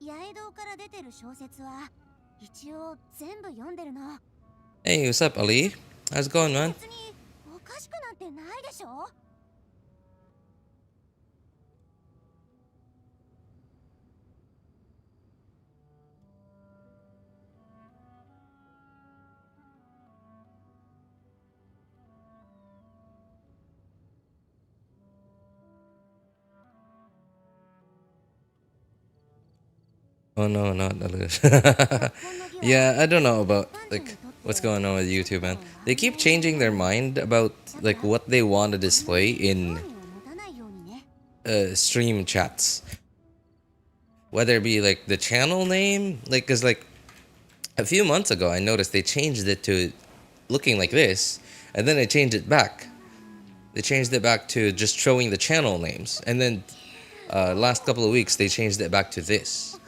Hey, what's up, Ali? How's it going, man? Oh no, not Ali. Yeah, I don't know about like what's going on with YouTube, man. They keep changing their mind about like what they want to display in stream chats. Whether it be like the channel name, like, cause like a few months ago I noticed they changed it to looking like this, and then they changed it back. They changed it back to just showing the channel names, and then last couple of weeks they changed it back to this.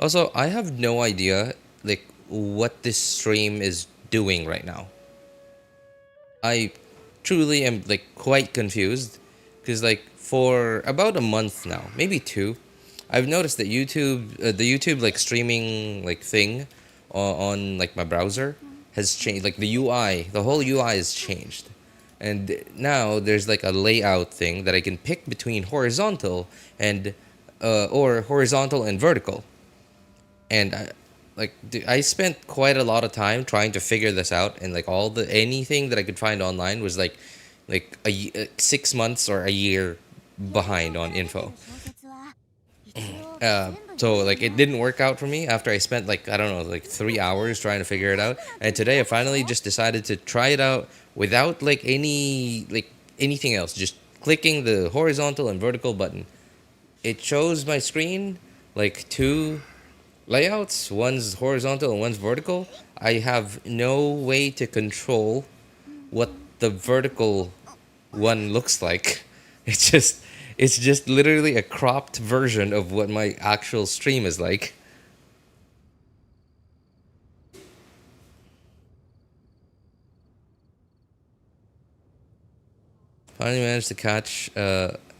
Also, I have no idea like what this stream is doing right now. I truly am like quite confused because like for about a month now, maybe two, I've noticed that the YouTube like streaming like thing on like my browser has changed. Like the UI, the whole UI has changed, and now there's like a layout thing that I can pick between horizontal and or horizontal and vertical. And I spent quite a lot of time trying to figure this out, and like anything that I could find online was like 6 months or a year behind on info. So like it didn't work out for me after I spent like, I don't know, like 3 hours trying to figure it out. And today I finally just decided to try it out without like anything else, just clicking the horizontal and vertical button. It shows my screen like two layouts, one's horizontal and one's vertical. I have no way to control what the vertical one looks like. It's just literally a cropped version of what my actual stream is like. Finally managed to catch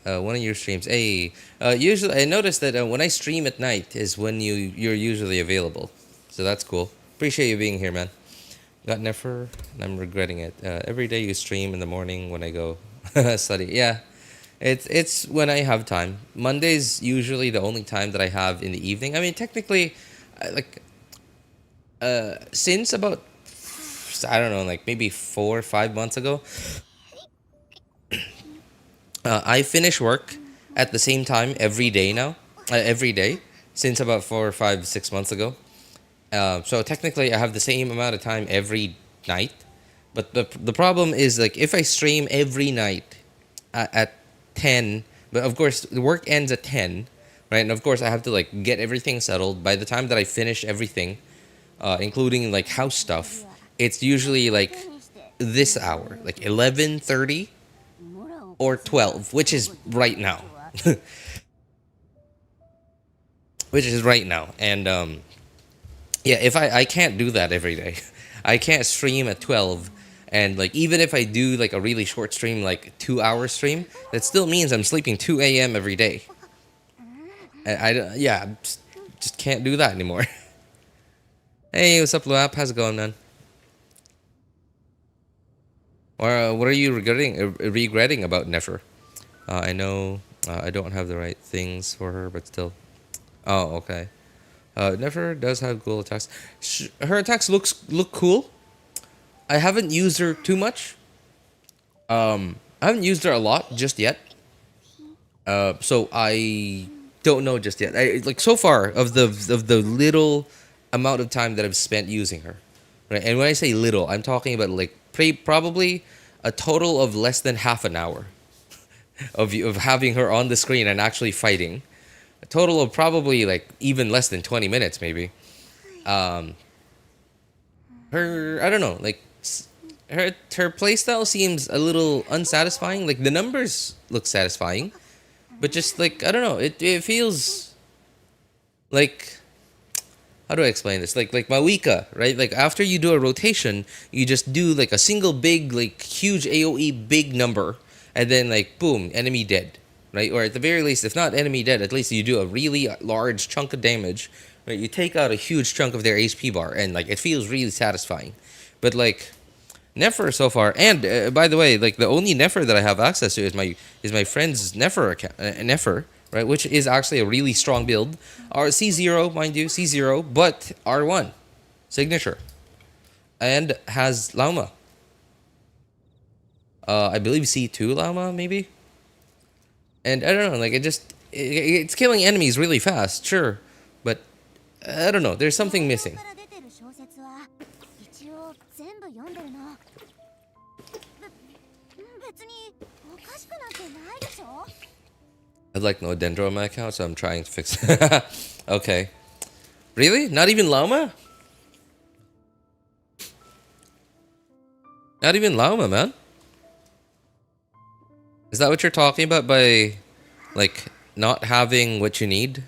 one of your streams. Hey, usually I noticed that when I stream at night is when you're usually available, so that's cool. Appreciate you being here, man. Got Nefer, and I'm regretting it. Every day you stream in the morning when I go study. Yeah, it's when I have time. Monday's usually the only time that I have in the evening. I mean, technically, like since about, I don't know, like maybe 4 or 5 months ago, I finish work at the same time every day now. Every day since about 4 or 5, 6 months ago. So technically, I have the same amount of time every night. But the problem is like if I stream every night at 10, but of course the work ends at 10, right? And of course I have to like get everything settled. By the time that I finish everything, including like house stuff, it's usually like this hour, like 11:30 or 12, which is right now. Which is right now. And yeah, if I can't do that every day. I can't stream at 12, and like even if I do like a really short stream, like 2 hour stream, that still means I'm sleeping 2 a.m. every day. And yeah, just can't do that anymore. Hey, what's up, Luap? How's it going, man? Or what are you regretting about Nefer? I know I don't have the right things for her, but still. Oh, okay. Nefer does have cool attacks. Her attacks look cool. I haven't used her too much. I haven't used her a lot just yet. So I don't know just yet. Like so far of the little amount of time that I've spent using her, right? And when I say little, I'm talking about like probably a total of less than half an hour of having her on the screen and actually fighting. A total of probably like even less than 20 minutes maybe. Her, I don't know, like her playstyle seems a little unsatisfying. Like the numbers look satisfying, but just like I don't know, it feels like, how do I explain this? Like Mawika, right? Like after you do a rotation, you just do like a single big, like huge AOE big number, and then like boom, enemy dead, right? Or at the very least, if not enemy dead, at least you do a really large chunk of damage, right? You take out a huge chunk of their HP bar, and like it feels really satisfying. But like Nefer so far, and by the way, like the only Nefer that I have access to is my friend's Nefer account, Nefer, right? Which is actually a really strong build. Our C0, mind you, C0, but R1 signature, and has Lauma. I believe C2 Lauma maybe. And I don't know, like it's killing enemies really fast, sure, but I don't know. There's something missing. I'd like no Dendro on my account, so I'm trying to fix it. Okay. Really? Not even Llama? Not even Llama, man. Is that what you're talking about by, like, not having what you need?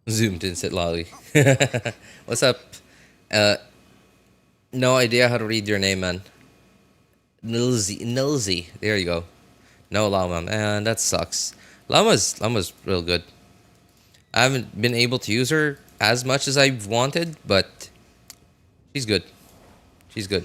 Zoomed in, said Lolly. What's up? Uh, no idea how to read your name, man. Nilzy. There you go. No Llama, man. That sucks. Llama's real good. I haven't been able to use her as much as I've wanted, but she's good. She's good.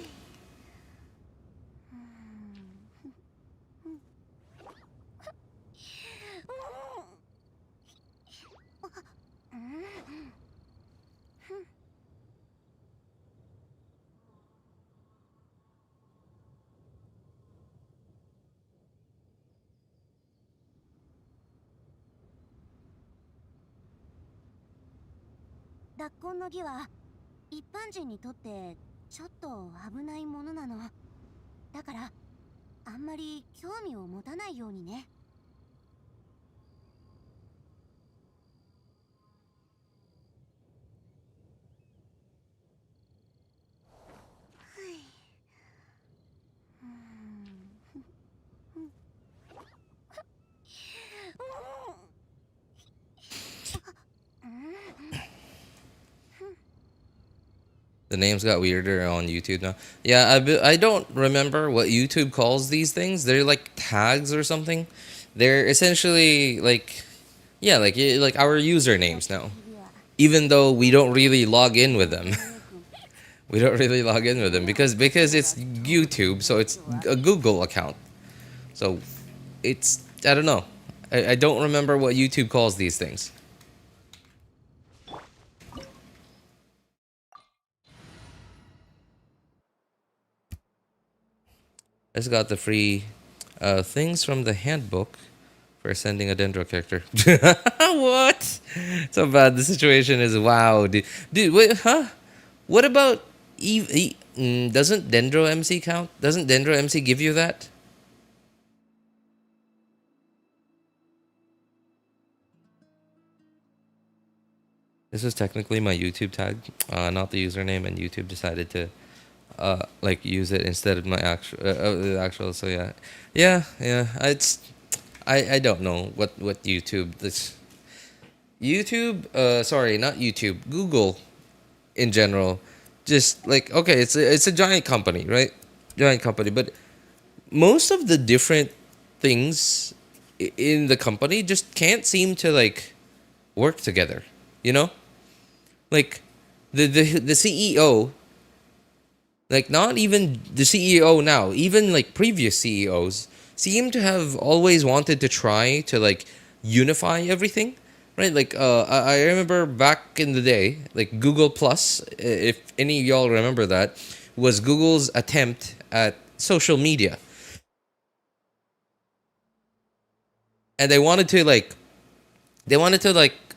The names got weirder on YouTube now. Yeah, I don't remember what YouTube calls these things. They're like tags or something. They're essentially like, yeah, like our usernames now. Even though we don't really log in with them. We don't really log in with them because it's YouTube, so it's a Google account. So it's, I don't know. I don't remember what YouTube calls these things. I just got the free things from the handbook for sending a Dendro character. What? So bad the situation is. Wow, dude, wait, huh? What about doesn't Dendro MC count? Doesn't Dendro MC give you that? This is technically my YouTube tag, not the username, and YouTube decided to like use it instead of my actual. So yeah, it's I don't know what YouTube this YouTube sorry, not YouTube, Google in general, just like, okay, it's a giant company, right? Giant company, but most of the different things in the company just can't seem to like work together, you know? Like the CEO, like not even the CEO now, even like previous CEOs seem to have always wanted to try to like unify everything, right? Like I remember back in the day, like Google Plus, if any of y'all remember that, was Google's attempt at social media, and they wanted to like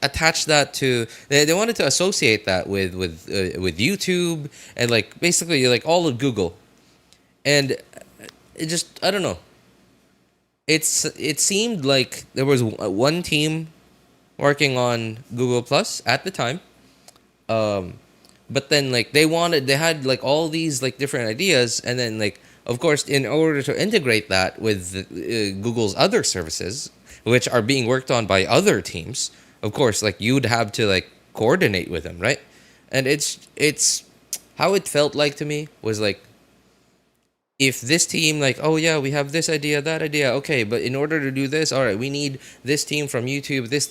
attach that to they wanted to associate that with YouTube and like basically like all of Google, and it just I don't know. It seemed like there was one team working on Google Plus at the time. Um, but then like they had like all these like different ideas, and then like of course in order to integrate that with Google's other services, which are being worked on by other teams, of course like you'd have to like coordinate with them, right? And it's how it felt like to me was like if this team like oh yeah we have this idea that idea okay but in order to do this all right we need this team from YouTube this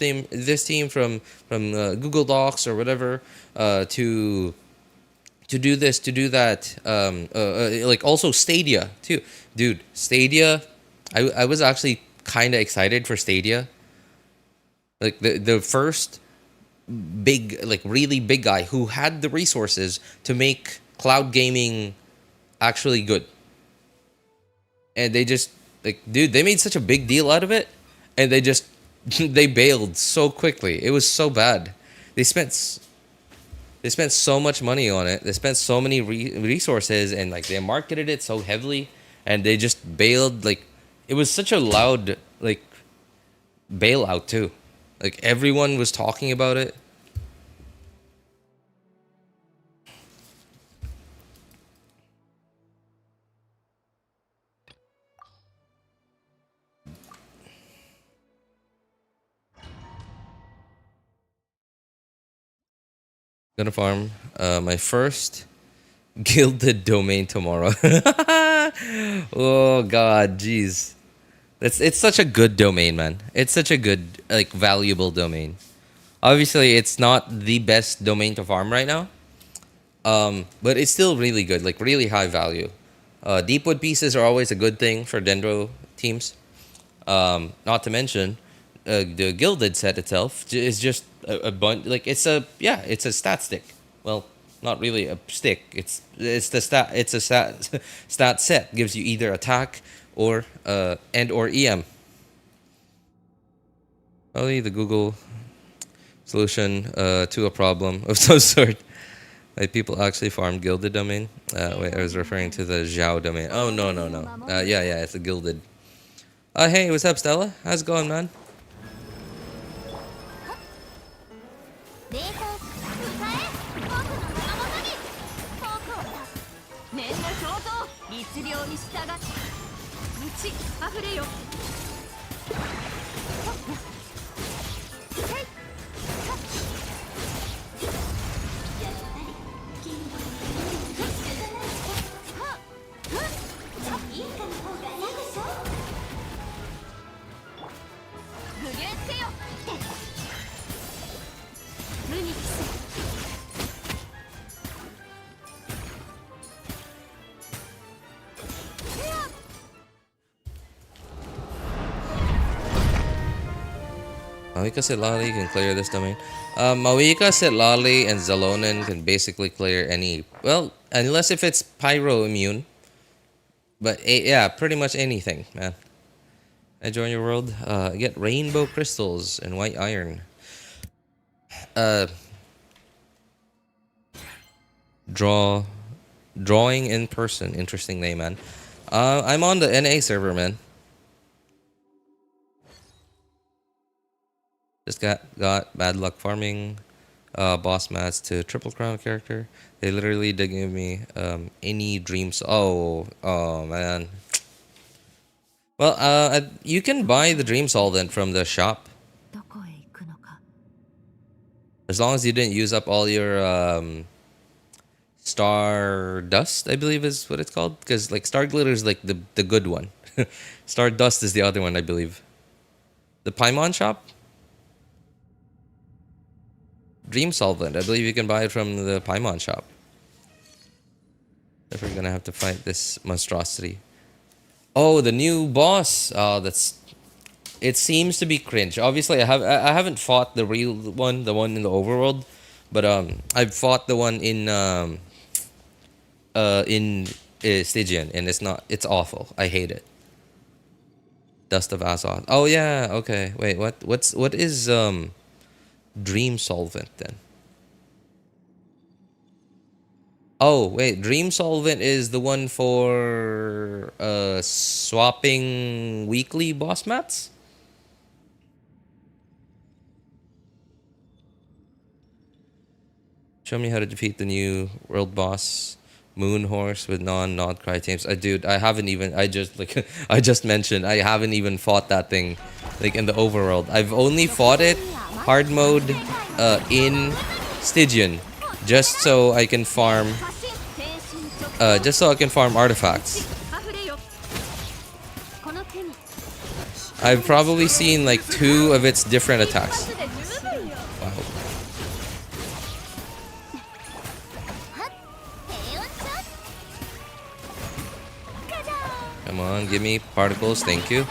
team from Google Docs or whatever to do this to do that like also Stadia too, dude. Stadia, I was actually kind of excited for Stadia, like the first big like really big guy who had the resources to make cloud gaming actually good. And they just like dude they made such a big deal out of it, and they just they bailed so quickly. It was so bad. They spent they spent so much money on it. They spent so many resources, and like they marketed it so heavily, and they just bailed. Like it was such a loud like bailout too. Like everyone was talking about it. Gonna farm my first gilded domain tomorrow. Oh god, jeez. It's such a good domain, man. It's such a good like valuable domain. Obviously, it's not the best domain to farm right now. But it's still really good, like really high value. Deepwood pieces are always a good thing for Dendro teams. Not to mention, the gilded set itself is just a bunch. Like it's a yeah, it's a stat stick. Well, not really a stick. It's the stat. It's a stat stat set. Gives you either attack or and or EM. Probably the Google solution to a problem of some sort. Like people actually farm gilded domain. Wait, I was referring to the Zhao domain. Oh no no no. Yeah yeah, it's a gilded. Hey, what's up, Stella? How's it going, man? Mawika Sitlali can clear this domain. Mawika Sitlali and Zalonin can basically clear any. Well, unless if it's pyro immune. But yeah, pretty much anything, man. I join your world. Get rainbow crystals and white iron. Uh, drawing in person. Interesting name, man. I'm on the NA server, man. Just got bad luck farming boss mats to triple crown character. They literally did give me any dreams. Oh man. Well, you can buy the dream solvent from the shop as long as you didn't use up all your star dust, I believe is what it's called. Because like star glitter is like the good one. Star dust is the other one, I believe. The Paimon shop. Dream solvent. I believe you can buy it from the Paimon shop. If we're gonna have to fight this monstrosity. Oh, the new boss. Oh, that's It seems to be cringe. Obviously, I haven't fought the real one, the one in the overworld, but I've fought the one in Stygian, and it's not. It's awful. I hate it. Dust of Azoth. Oh yeah. Okay. Wait. What is Dream Solvent then? Oh wait, Dream Solvent is the one for swapping weekly boss mats. Show me how to defeat the new world boss, Moon Horse with non-Nod Cry teams. Dude, I haven't even. I just like I just mentioned. I haven't even fought that thing, like in the overworld. I've only fought it hard mode, in Stygian, just so I can farm. Just so I can farm artifacts. I've probably seen like 2 of its different attacks. Wow. Come on, give me particles, thank you.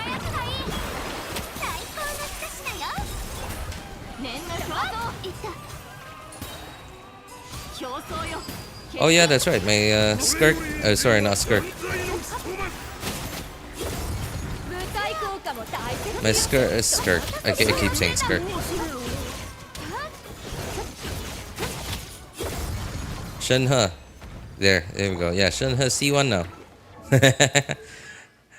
Oh yeah, that's right. My skirt. Sorry, not skirt. My skirt is skirt. I keep saying skirt. Shenhe. There we go. Yeah, Shenhe C1 now.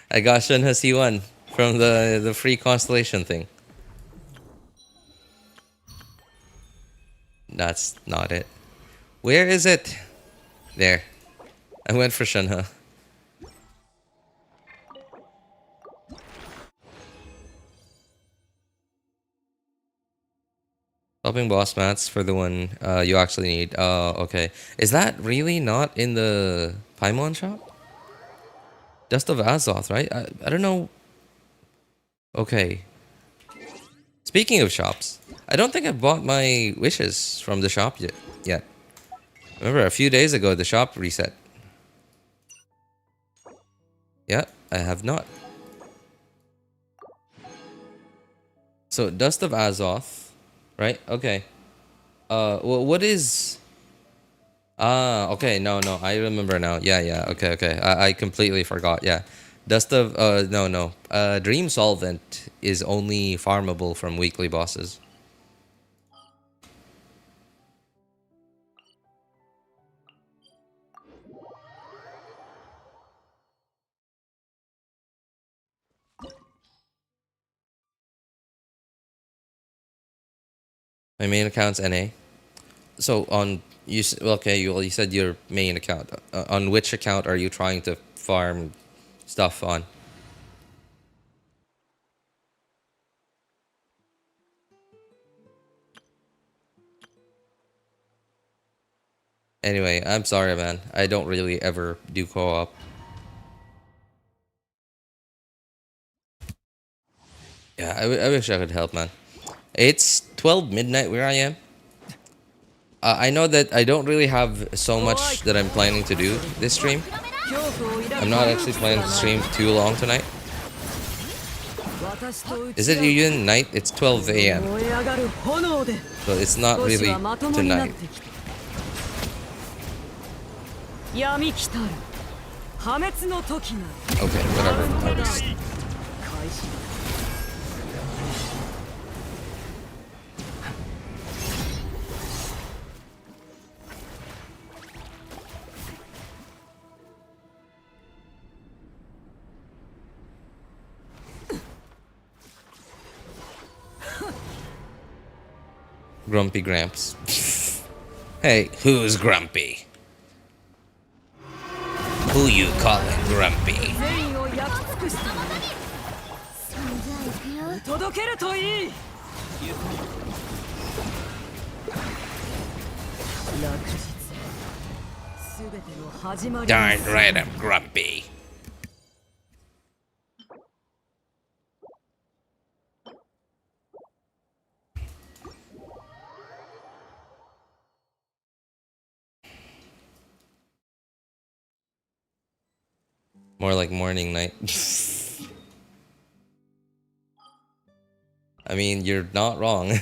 I got Shenhe C1 from the free constellation thing. That's not it. Where is it? There. I went for Shenhe. Helping boss mats for the one you actually need. Oh, okay. Is that really not in the Paimon shop? Dust of Azoth, right? I don't know. Okay. Speaking of shops, I don't think I bought my wishes from the shop yet. Remember, a few days ago, the shop reset. Yeah, I have not. So, Dust of Azoth, right? Okay. Well, what is... Ah, okay, no, I remember now. Yeah, okay. I completely forgot, yeah. Dust of... no. Dream Solvent is only farmable from weekly bosses. My main account's NA. So on okay, you said your main account. On which account are you trying to farm stuff on? Anyway, I'm sorry, man. I don't really ever do co-op. Yeah, I wish I could help, man. It's 12 midnight where I am. I know that I don't really have so much that I'm planning to do this stream. I'm not actually planning to stream too long tonight. Is it even night? It's 12 a.m. So it's not really tonight. Okay, whatever. I'll just... Grumpy Gramps. Hey, who's grumpy? Who you calling grumpy? Darn right, I'm grumpy. More like morning, night. I mean, you're not wrong.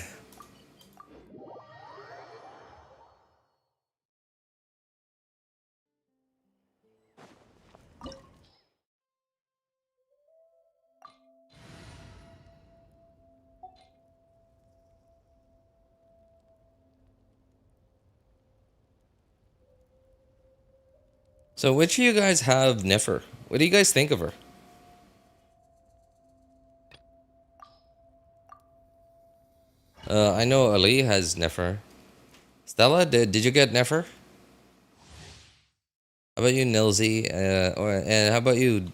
So, which of you guys have Nefer? What do you guys think of her? I know Ali has Nefer. Stella, did you get Nefer? How about you, Nilsy? And how about you,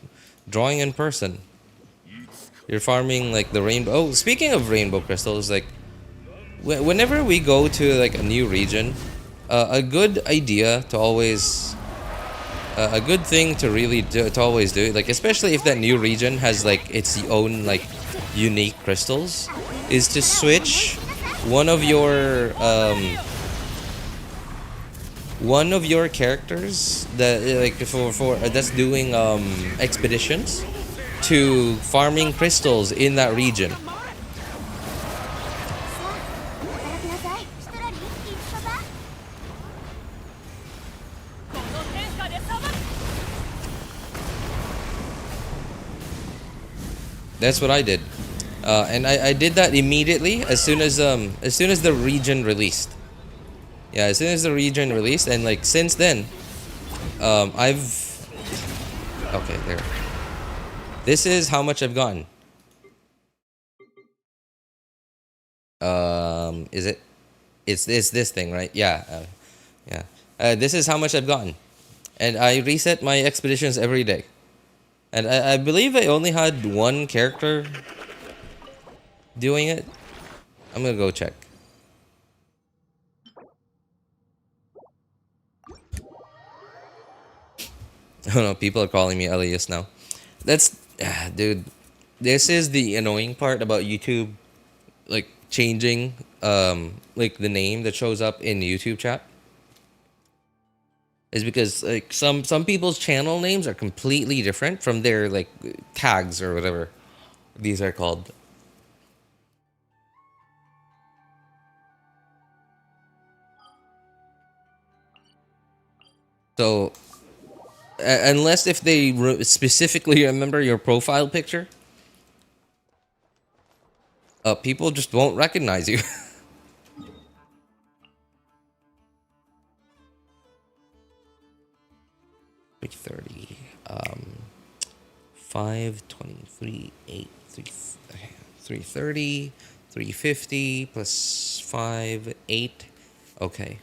drawing in person? You're farming like the rainbow. Oh, speaking of rainbow crystals, like whenever we go to like a new region, a good idea to always, a good thing to really do, to always do, like especially if that new region has like its own like unique crystals, is to switch one of your characters that like for that's doing expeditions to farming crystals in that region. That's what I did, and I did that immediately as soon as the region released. Yeah, as soon as the region released, and like since then, I've okay there. This is how much I've gotten. Is it? It's this thing, right? Yeah, yeah. This is how much I've gotten, and I reset my expeditions every day. And I believe I only had one character doing it. I'm gonna go check. Oh no, people are calling me Elias now. That's dude. This is the annoying part about YouTube, like changing like the name that shows up in YouTube chat. Is because like some people's channel names are completely different from their like tags or whatever these are called. So unless if they specifically remember your profile picture, people just won't recognize you. 330, 523, 8, 330, 350 plus 5, 8. Okay.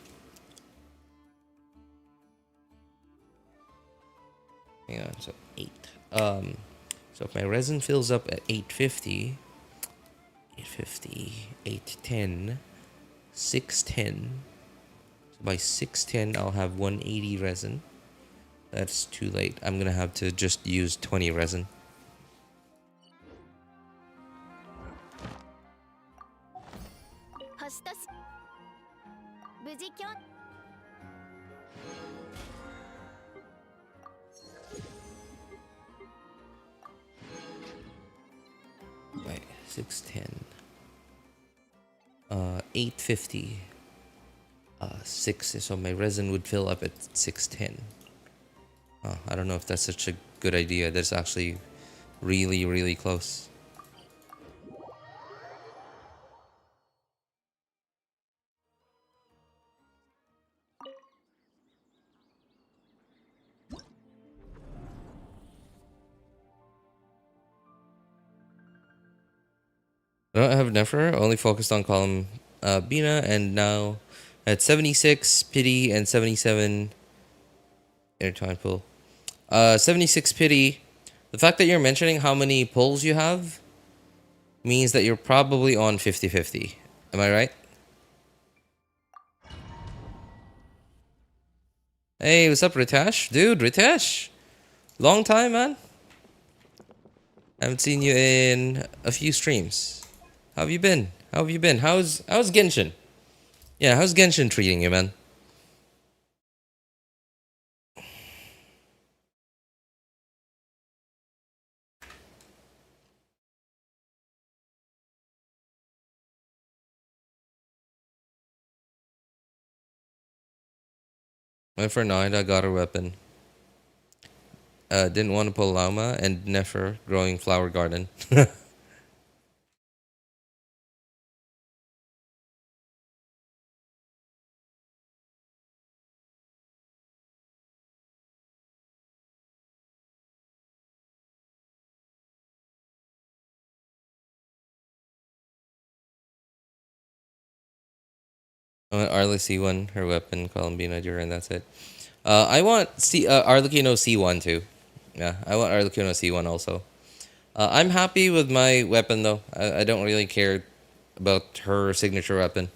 Hang on, so 8. So if my resin fills up at 850, 810, 610. So by 610, I'll have 180 resin. That's too late. I'm gonna have to just use 20 resin. Right, 610. 850. 6. So my resin would fill up at 610. I don't know if that's such a good idea. That's actually really, really close. I don't have Nefer, only focused on column Bina, and now at 76 pity and 77 intertwine pull. 76 pity. The fact that you're mentioning how many pulls you have means that you're probably on 50-50. Am I right? Hey, what's up, Ritesh? Dude, Ritesh! Long time, man. Haven't seen you in a few streams. How have you been? How have you been? How's Genshin? Yeah, how's Genshin treating you, man? Went for Noida, got a weapon. Didn't want to pull Llama and Nefer growing flower garden. I want Arla C1, her weapon, Columbina Dura, and that's it. I want Arlecchino C1 too. Yeah, I want Arlecchino C1 also. I'm happy with my weapon though. I don't really care about her signature weapon.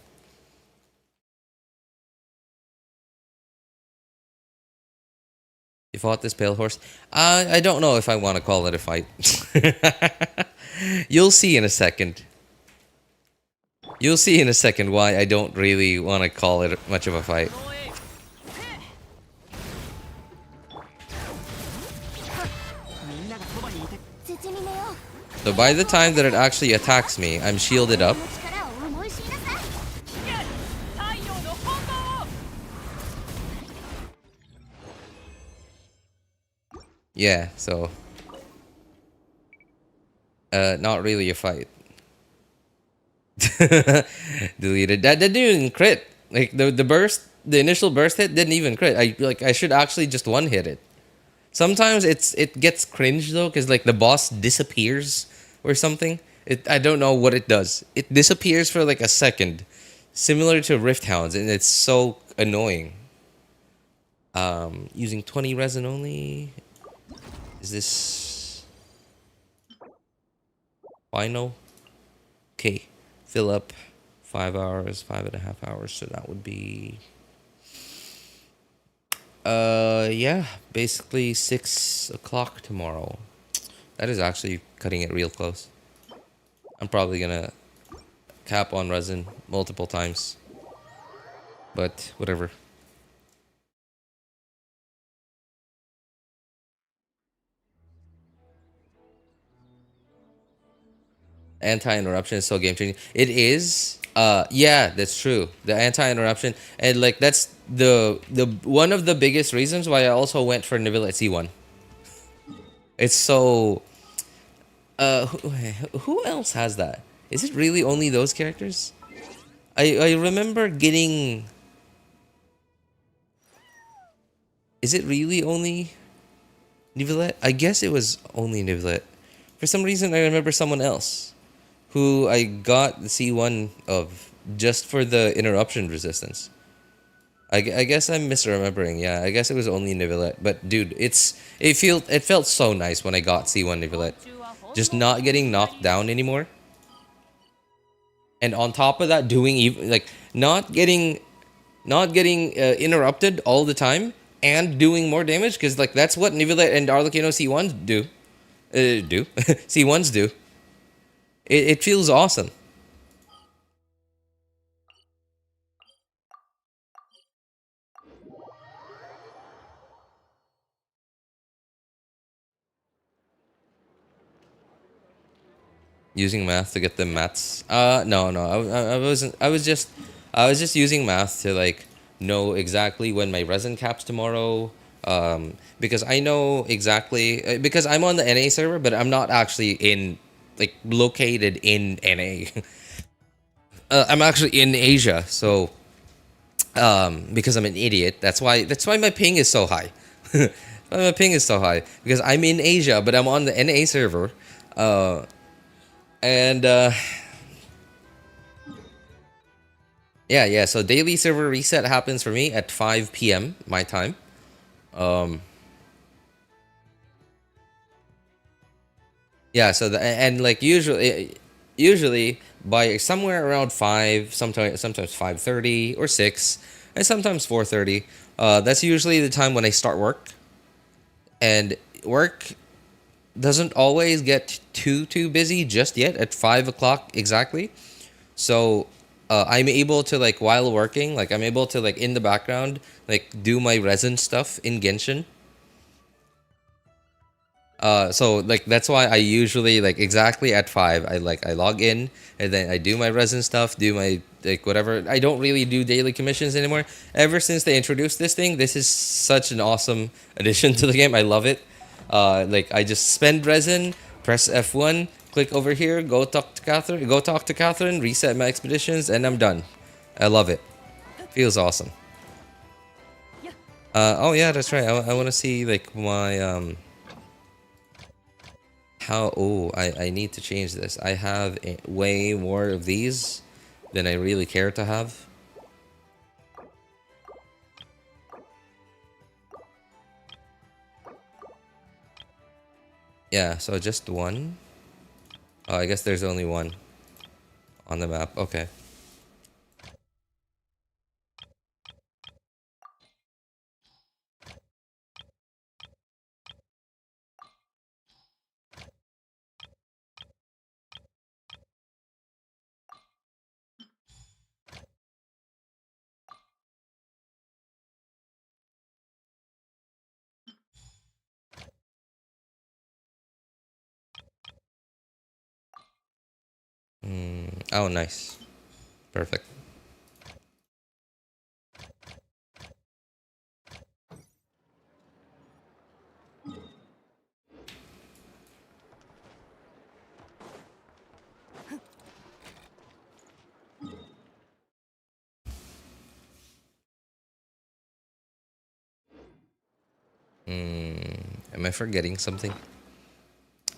You fought this pale horse? I don't know if I want to call it a fight. You'll see in a second. You'll see in a second why I don't really want to call it much of a fight. So by the time that it actually attacks me, I'm shielded up. Yeah, so not really a fight. Deleted. That didn't even crit. Like the burst, the initial burst hit didn't even crit. I should actually just one hit it. Sometimes it gets cringe though, cause like the boss disappears or something. I don't know what it does. It disappears for like a second, similar to Rift Hounds, and it's so annoying. Using 20 resin only. Is this final? Okay, fill up 5 hours, 5.5 hours. So that would be yeah, basically 6 o'clock tomorrow. That is actually cutting it real close. I'm probably gonna cap on resin multiple times, but whatever. Anti-interruption is so game changing. It is. Yeah, that's true. The anti-interruption, and like that's the one of the biggest reasons why I also went for Nivelle at C1. It's so. Who else has that? Is it really only those characters? I remember getting. Is it really only Nivelle? I guess it was only Nivelle. For some reason, I remember someone else who I got the C1 of just for the interruption resistance. I guess I'm misremembering. Yeah, I guess it was only Nivelle. But dude, it felt so nice when I got C1 Nivelle. Just not getting knocked down anymore. And on top of that, doing even like not getting interrupted all the time and doing more damage because like that's what Nivelle and Arlecchino C1s do. C1s do. It feels awesome. Using math to get the mats. No, no. I wasn't. I was just using math to like know exactly when my resin caps tomorrow. Because I know exactly because I'm on the NA server, but I'm not actually in like located in NA. I'm actually in Asia, so because I'm an idiot. That's why my ping is so high. My ping is so high because I'm in Asia, but I'm on the NA server. Uh, and yeah, so daily server reset happens for me at 5 p.m. my time. Um, yeah, so and like usually by somewhere around 5, sometimes 5:30 or 6, and sometimes 4:30. That's usually the time when I start work, and work doesn't always get too busy just yet at 5 o'clock exactly. So I'm able to like while working, like I'm able to like in the background like do my resin stuff in Genshin. So like that's why I usually like exactly at 5 I log in and then I do my resin stuff, do my like whatever. I don't really do daily commissions anymore. Ever since they introduced this thing, this is such an awesome addition to the game. I love it. Like I just spend resin, press F1, click over here, go talk to Catherine, reset my expeditions, and I'm done. I love it. Feels awesome. Oh yeah, that's right. I want to see like my how oh I need to change this. I have way more of these than I really care to have. Yeah, so just one. Oh, I guess there's only one on the map. Okay. Oh, nice. Perfect. Am I forgetting something?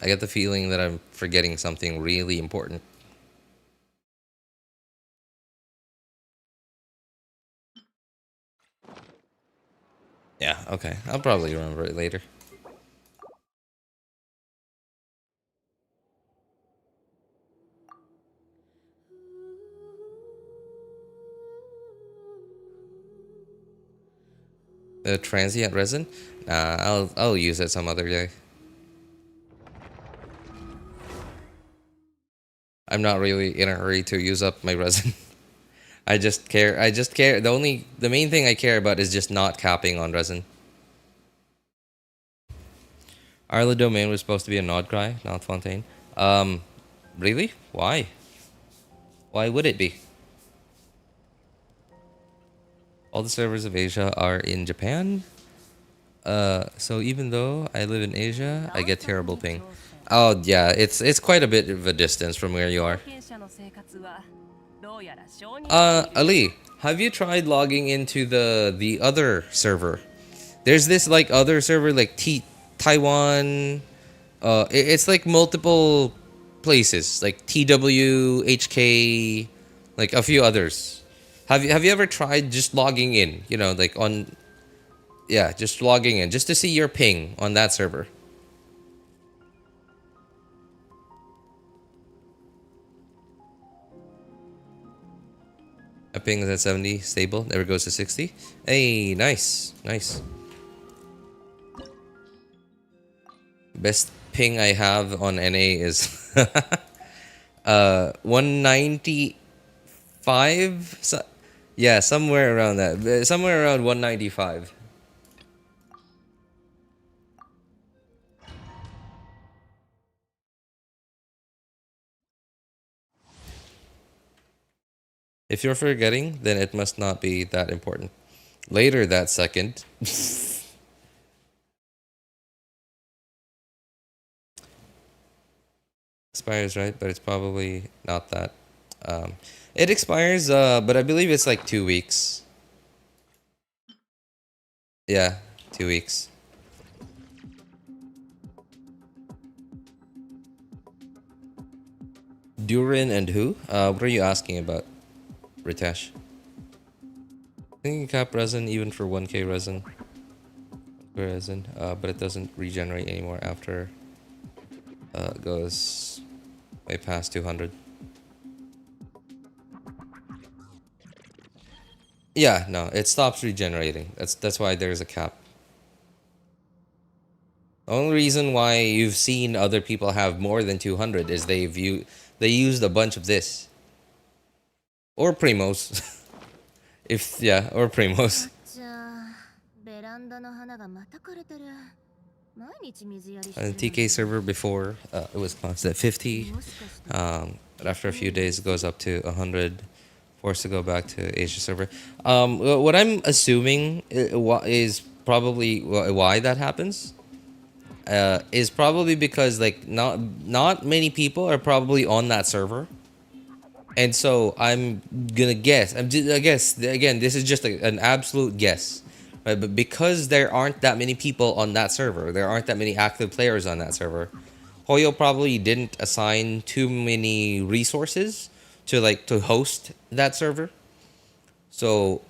I get the feeling that I'm forgetting something really important. Yeah, okay. I'll probably remember it later. The transient resin? Nah, I'll use it some other day. I'm not really in a hurry to use up my resin. I just care the main thing I care about is just not capping on resin. Arla domain was supposed to be a Nod Cry, not Fontaine. Really? Why? Why would it be? All the servers of Asia are in Japan. So even though I live in Asia, I get terrible ping. Oh yeah, it's quite a bit of a distance from where you are. Ali, have you tried logging into the other server? There's this like other server like Taiwan. It's like multiple places like TWHK, like a few others. Have you ever tried just logging in? You know, like on yeah, just logging in just to see your ping on that server. My ping is at 70, stable, never goes to 60. Hey, nice, nice. Best ping I have on NA is 195. So, yeah, somewhere around that. Somewhere around 195. If you're forgetting, then it must not be that important. Later that second. Expires, right? But it's probably not that. Um, it expires, but I believe it's like 2 weeks. Yeah, 2 weeks. Durin and who? What are you asking about, Ritesh? I think you cap resin even for 1k resin. Resin, but it doesn't regenerate anymore after it goes way past 200. Yeah, no, it stops regenerating. That's why there's a cap. The only reason why you've seen other people have more than 200 is they used a bunch of this or primos. If yeah, or primos. じゃあベランダの花がまた枯れてる。On the TK server before, it was constant 50. But after a few days, it goes up to 100. Forced to go back to Asia server. What I'm assuming is probably why that happens. Is probably because like not many people are probably on that server, and so I'm gonna guess. I guess again, this is just an absolute guess, right? But because there aren't that many people on that server, there aren't that many active players on that server. Hoyo probably didn't assign too many resources to host that server, so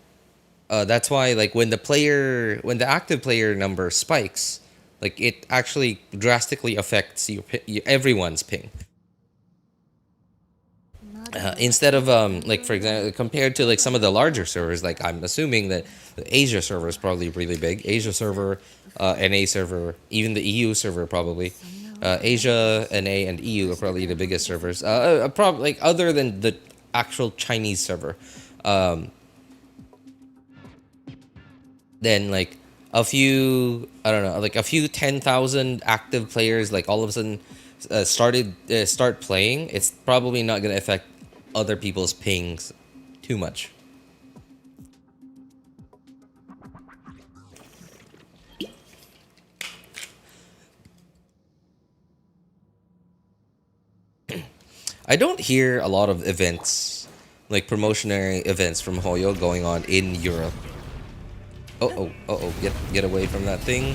that's why like when the active player number spikes, like it actually drastically affects everyone's ping. Instead of like for example, compared to like some of the larger servers, like I'm assuming that the Asia server is probably really big. Asia server, NA server, even the EU server probably. Asia, NA, and EU are probably the biggest servers. Probably like other than the actual Chinese server. Then like a few, I don't know, like a few 10,000 active players, like all of a sudden start playing. It's probably not gonna affect other people's pings too much. I don't hear a lot of events, like promotionary events from Hoyo going on in Europe. Get away from that thing,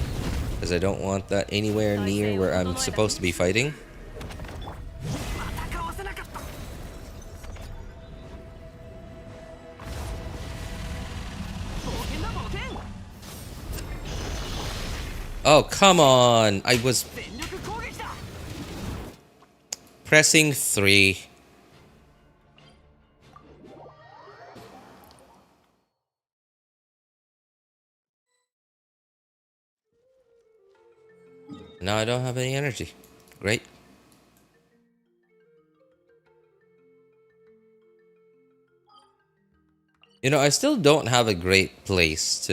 because I don't want that anywhere near where I'm supposed to be fighting. Oh, come on! I was pressing 3. Now I don't have any energy. Great. You know, I still don't have a great place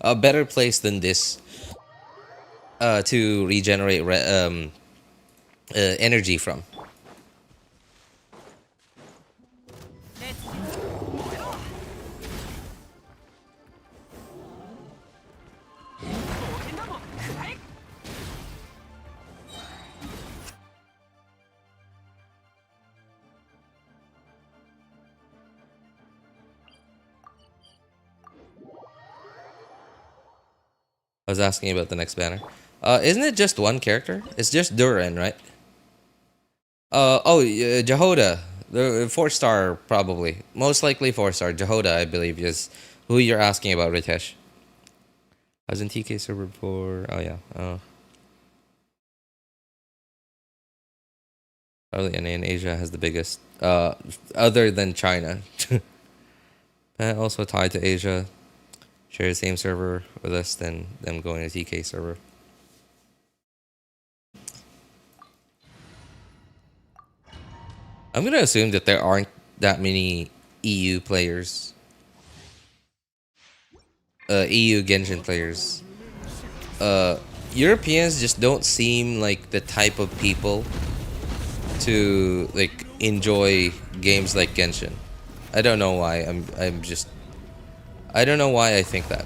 a better place than this to regenerate energy from. I was asking about the next banner. Isn't it just one character? It's just Duran, right? Jehoda. The 4-star, probably. Most likely 4-star. Jehoda, I believe, is who you're asking about, Ritesh. I was in TK server before. Oh, yeah. Probably NA in Asia has the biggest. Other than China. Also tied to Asia. Share the same server with us, then them going to TK server. I'm gonna assume that there aren't that many EU players. EU Genshin players. Europeans just don't seem like the type of people to like enjoy games like Genshin. I don't know why. I don't know why I think that.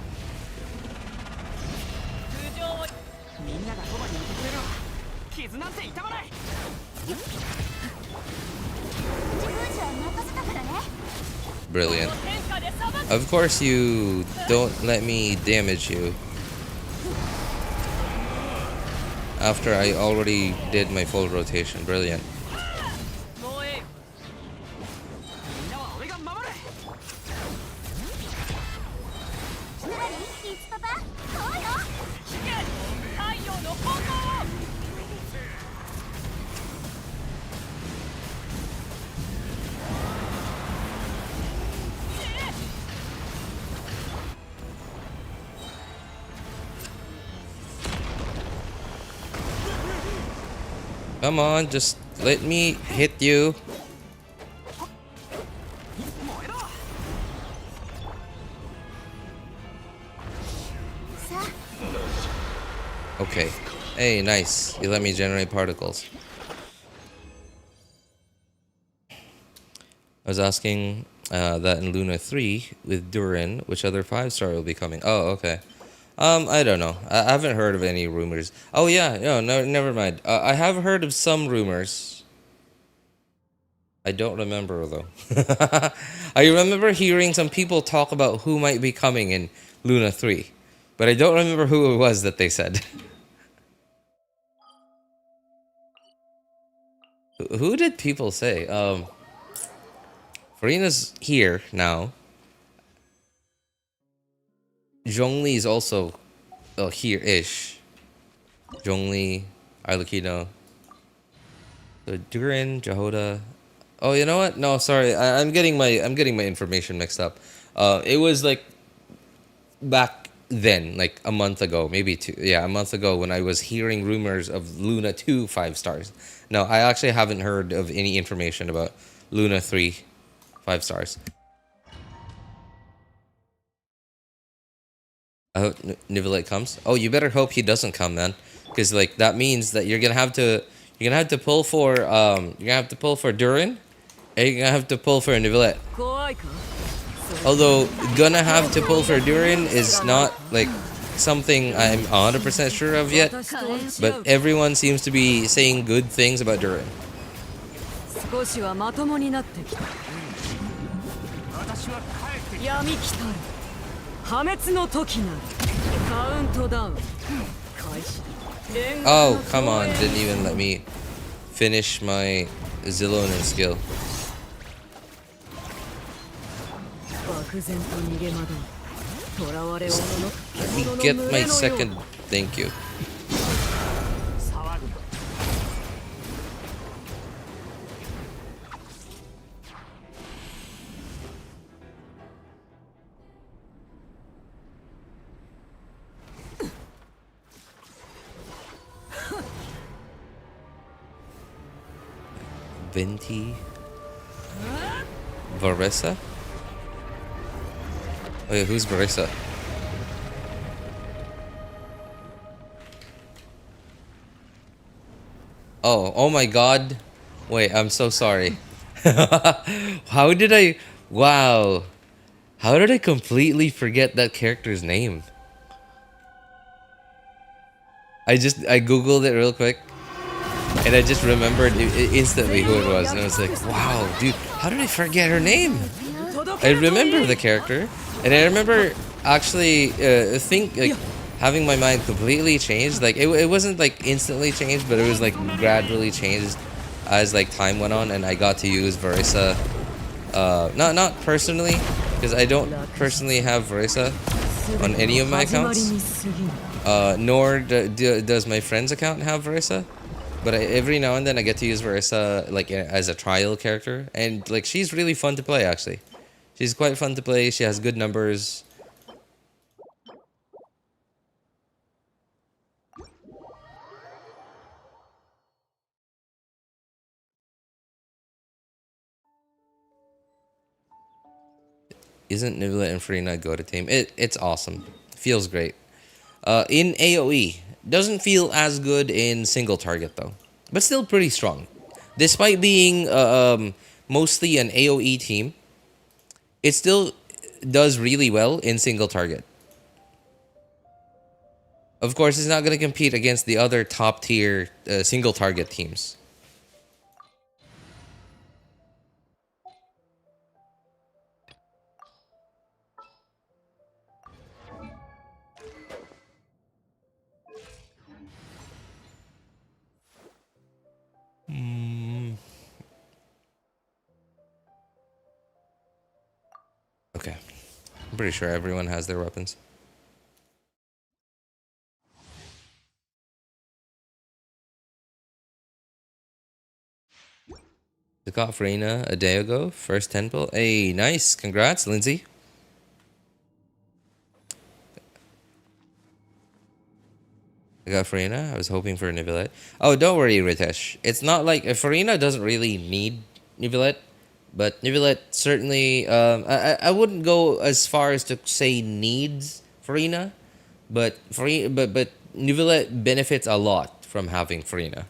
Brilliant. Of course you don't let me damage you after I already did my full rotation. Brilliant. Come on, just let me hit you. Okay. Hey, nice. You let me generate particles. I was asking that in Luna 3 with Durin, which other 5-star will be coming? Oh, okay. I don't know. I haven't heard of any rumors. Oh yeah, no, never mind. I have heard of some rumors. I don't remember though. I remember hearing some people talk about who might be coming in Luna 3, but I don't remember who it was that they said. Who did people say? Furina's here now. Zhongli is also here-ish. Zhongli, Arlecchino, Durin, Jahoda. Oh, you know what? No, sorry. I'm getting my information mixed up. It was like back then, like a month ago, maybe two. Yeah, a month ago when I was hearing rumors of Luna 2 5-stars. No, I actually haven't heard of any information about Luna 3 5-stars. I hope Nivelite comes. Oh, you better hope he doesn't come, man, because like that means that you're gonna have to pull for Durin, and you're gonna have to pull for Nivelite. Although gonna have to pull for Durin is not like something I'm 100% sure of yet, but everyone seems to be saying good things about Durin. Oh, come on, didn't even let me finish my Zilonin skill. Let me get my second. Thank you. Venti Varesa? Oh yeah, who's Varesa? Oh my god. Wait, I'm so sorry. How did I... Wow. How did I completely forget that character's name? I googled it real quick, and I just remembered instantly who it was, and I was like, wow, dude, how did I forget her name? I remember the character, and I remember actually having my mind completely changed. Like it wasn't like instantly changed, but it was like gradually changed as like time went on, and I got to use Varesa. Not personally, because I don't personally have Varesa on any of my accounts. Nor does my friend's account have Varesa. But every now and then I get to use Varesa like as a trial character, and like she's really fun to play actually. She's quite fun to play. She has good numbers. Isn't Nefer and Furina go to team? It's awesome. Feels great. In AoE, doesn't feel as good in single target though, but still pretty strong. Despite being mostly an AoE team, it still does really well in single target. Of course, it's not going to compete against the other top tier single target teams. Okay. I'm pretty sure everyone has their weapons. I got Furina a day ago. First temple. Hey, nice. Congrats, Lindsay. I got Furina. I was hoping for a Nivelette. Oh, don't worry, Ritesh. It's not like... Furina doesn't really need Nivelette. But Nivelette certainly... I wouldn't go as far as to say needs Furina. But Neuvillette benefits a lot from having Furina.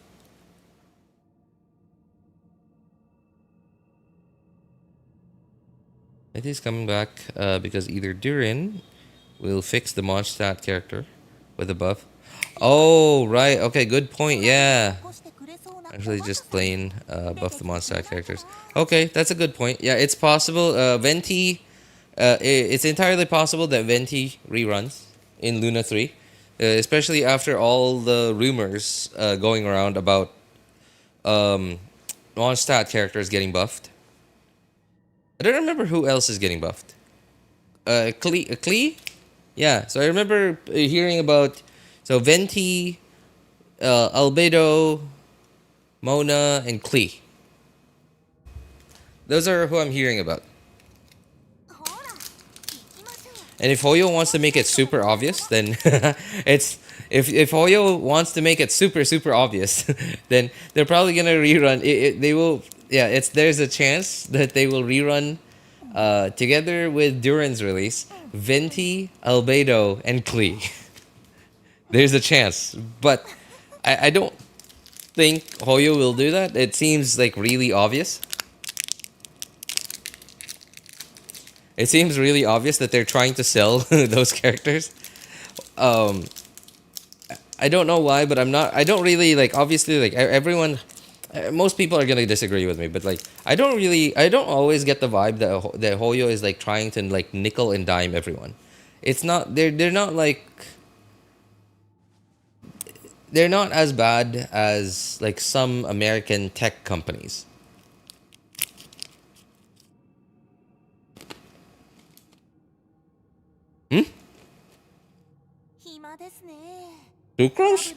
It is coming back because either Durin will fix the Mondstadt character with a buff. Oh, right. Okay, good point. Yeah. Actually, just plain buff the Mondstadt characters. Okay, that's a good point. Yeah, it's possible. Venti, it's entirely possible that Venti reruns in Luna 3. Especially after all the rumors going around about Mondstadt characters getting buffed. I don't remember who else is getting buffed. Klee? Yeah, so I remember hearing about... So, Venti, Albedo, Mona, and Klee. Those are who I'm hearing about. And if Hoyo wants to make it super obvious, then it's... If Hoyo wants to make it super obvious, then they're probably gonna rerun... they will... Yeah, there's a chance that they will rerun together with Durin's release, Venti, Albedo, and Klee. There's a chance, but I don't think Hoyo will do that. It seems like really obvious. It seems really obvious that they're trying to sell those characters. I don't know why, but I don't really like. Obviously, like everyone. Most people are gonna disagree with me, but like I don't always get the vibe that Hoyo is like trying to like nickel and dime everyone. It's not they're not like they're not as bad as like some American tech companies. Hmm? Sucrose?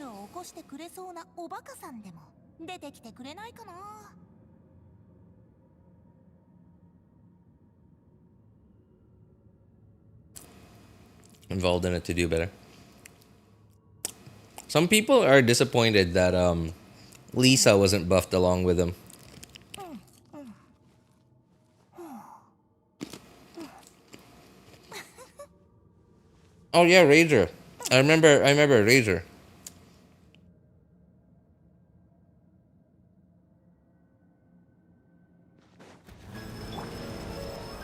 Involved in it to do better. Some people are disappointed that Lisa wasn't buffed along with him. Oh yeah, Razor. I remember Razor.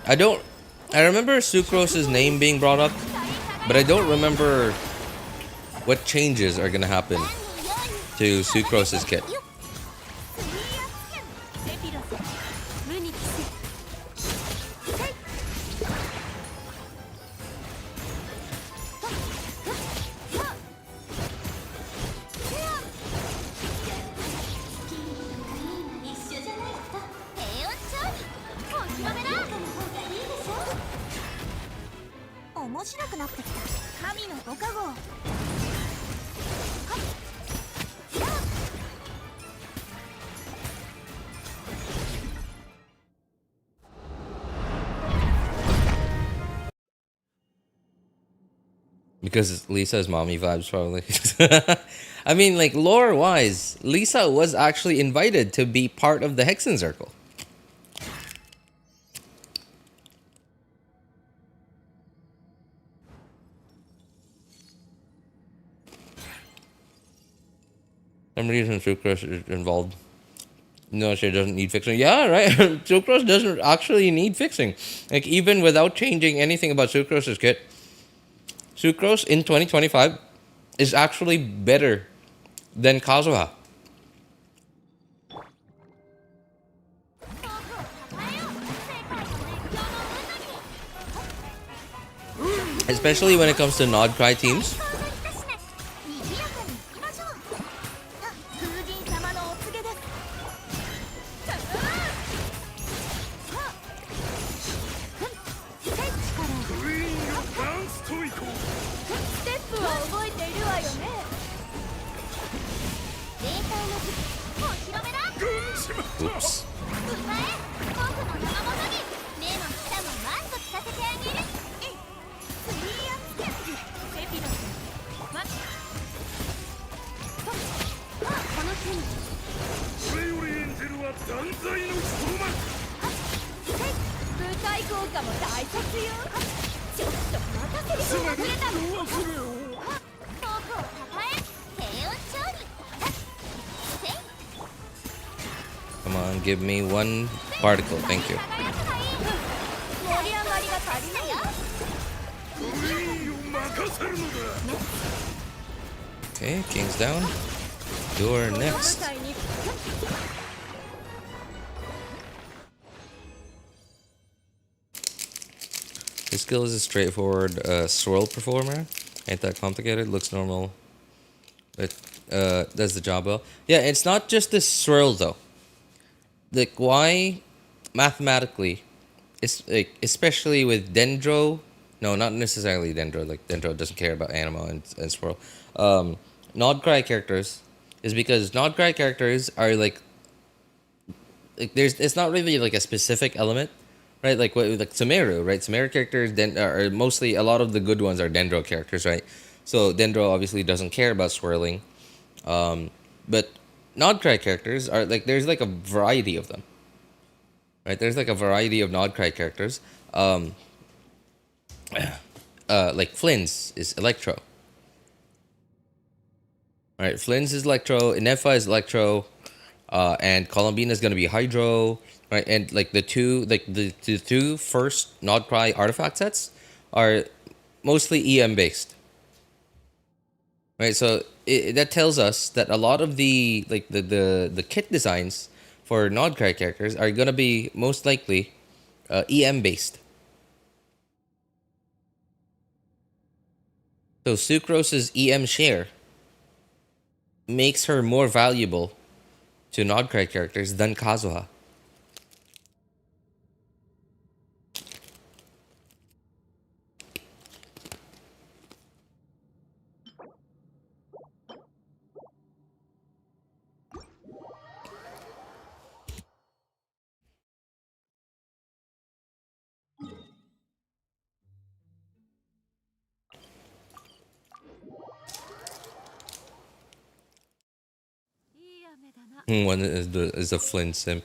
I remember Sucrose's name being brought up, but I don't remember what changes are gonna happen to Sucrose's kit. Because Lisa's mommy vibes, probably. I mean, like, lore-wise, Lisa was actually invited to be part of the Hexen Circle. Some reason Sucrose is involved. No, she doesn't need fixing. Yeah, right. Sucrose doesn't actually need fixing. Like, even without changing anything about Sucrose's kit, Sucrose in 2025 is actually better than Kazuha. Especially when it comes to Nod Cry teams. Oops. give me one particle. Thank you. Okay, king's down. You're next. His skill is a straightforward swirl performer. Ain't that complicated. Looks normal. It does the job well. Yeah, it's not just the swirl though. Like why, mathematically, it's like especially with Dendro. No, not necessarily Dendro. Like Dendro doesn't care about Anima and swirl. Nodcry characters is because Nodcry characters are like there's it's not really like a specific element, right? Like what like Sumeru, right? Sumeru characters then are mostly a lot of the good ones are Dendro characters, right? So Dendro obviously doesn't care about swirling, but Nodcry characters are like there's like a variety of them, right? There's like a variety of Nodcry characters. Like Flynn's is Electro, right? Flynn's is Electro, Nefa is Electro, and Columbine is gonna be Hydro, right? And like the two first Nodcry artifact sets are mostly EM based, right? So that tells us that a lot of the like the kit designs for Nodcry characters are gonna be most likely EM based. So Sucrose's EM share makes her more valuable to Nodcry characters than Kazuha. One is a Flynn sim.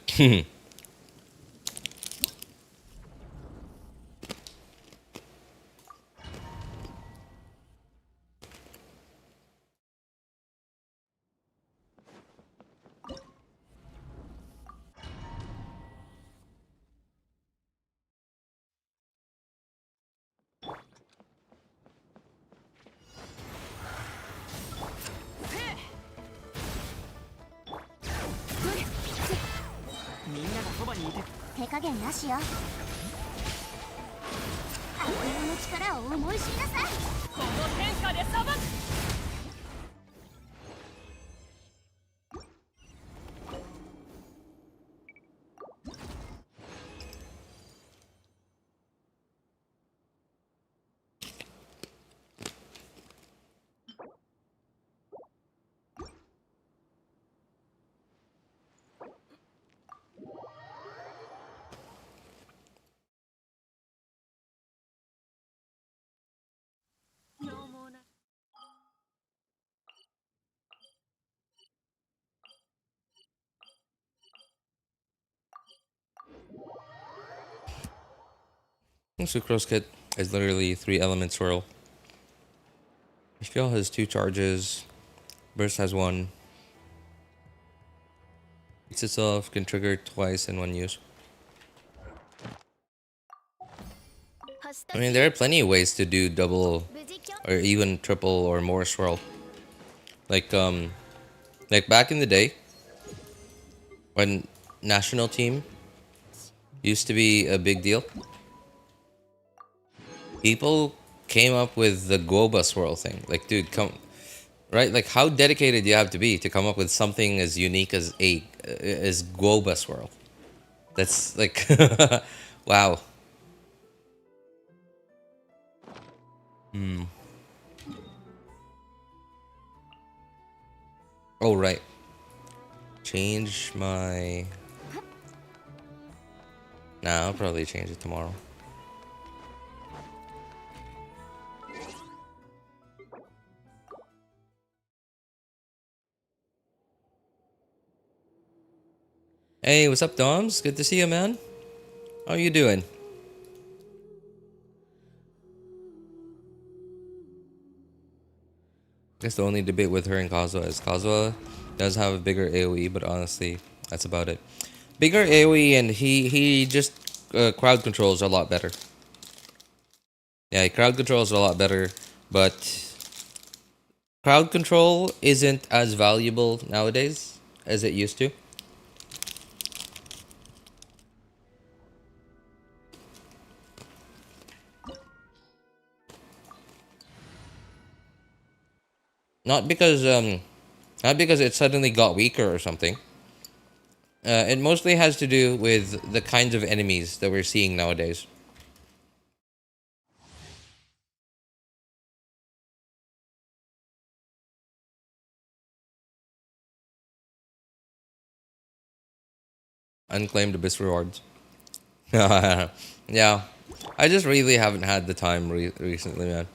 Sucrose kit is literally 3 element swirl. Ishfiel has 2 charges. Burst has 1. It's itself can trigger twice in 1 use. I mean, there are plenty of ways to do double or even triple or more swirl. Like back in the day when national team used to be a big deal. People came up with the Goba swirl thing. Like, dude, come, right? Like, how dedicated do you have to be to come up with something as unique as as Goba swirl? That's like, wow. Oh right. Change my. Nah, I'll probably change it tomorrow. Hey, what's up, Doms? Good to see you, man. How you doing? I guess the only debate with her and Kazuha is Kazuha does have a bigger AoE, but honestly, that's about it. Bigger AoE, and he just crowd controls a lot better. Yeah, crowd controls a lot better, but crowd control isn't as valuable nowadays as it used to. Not because not because it suddenly got weaker or something. It mostly has to do with the kinds of enemies that we're seeing nowadays. Unclaimed abyss rewards. Yeah, I just really haven't had the time recently, man.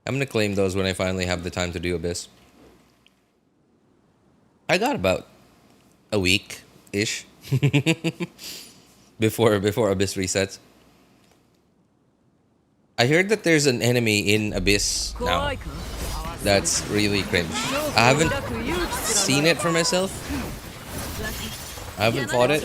I'm gonna claim those when I finally have the time to do abyss. I got about a week ish before abyss resets. I heard that there's an enemy in abyss now that's really cringe. I haven't seen it for myself. I haven't fought it.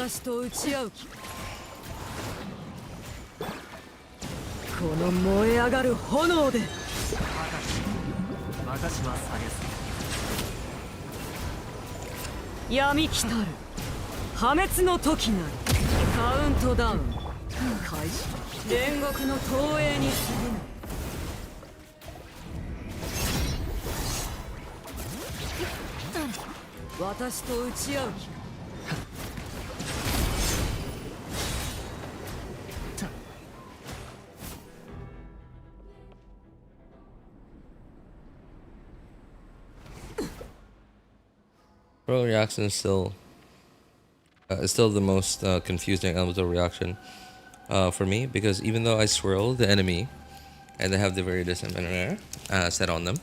Bro, reaction is still the most confusing elemental reaction for me, because even though I swirl the enemy and they have the very distant set on them,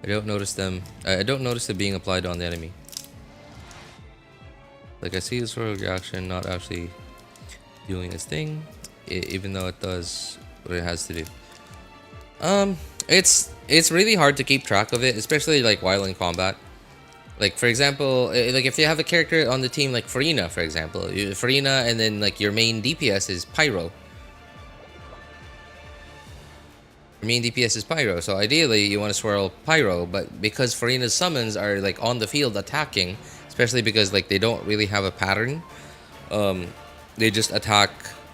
I don't notice them. I don't notice it being applied on the enemy. Like I see the swirl reaction not actually doing its thing, even though it does what it has to do. It's really hard to keep track of it, especially like while in combat. Like for example, like if you have a character on the team like Furina, for example, Furina, and then like your main DPS is Pyro. Your main DPS is Pyro, so ideally you want to swirl Pyro, but because Furina's summons are like on the field attacking, especially because like they don't really have a pattern, they just attack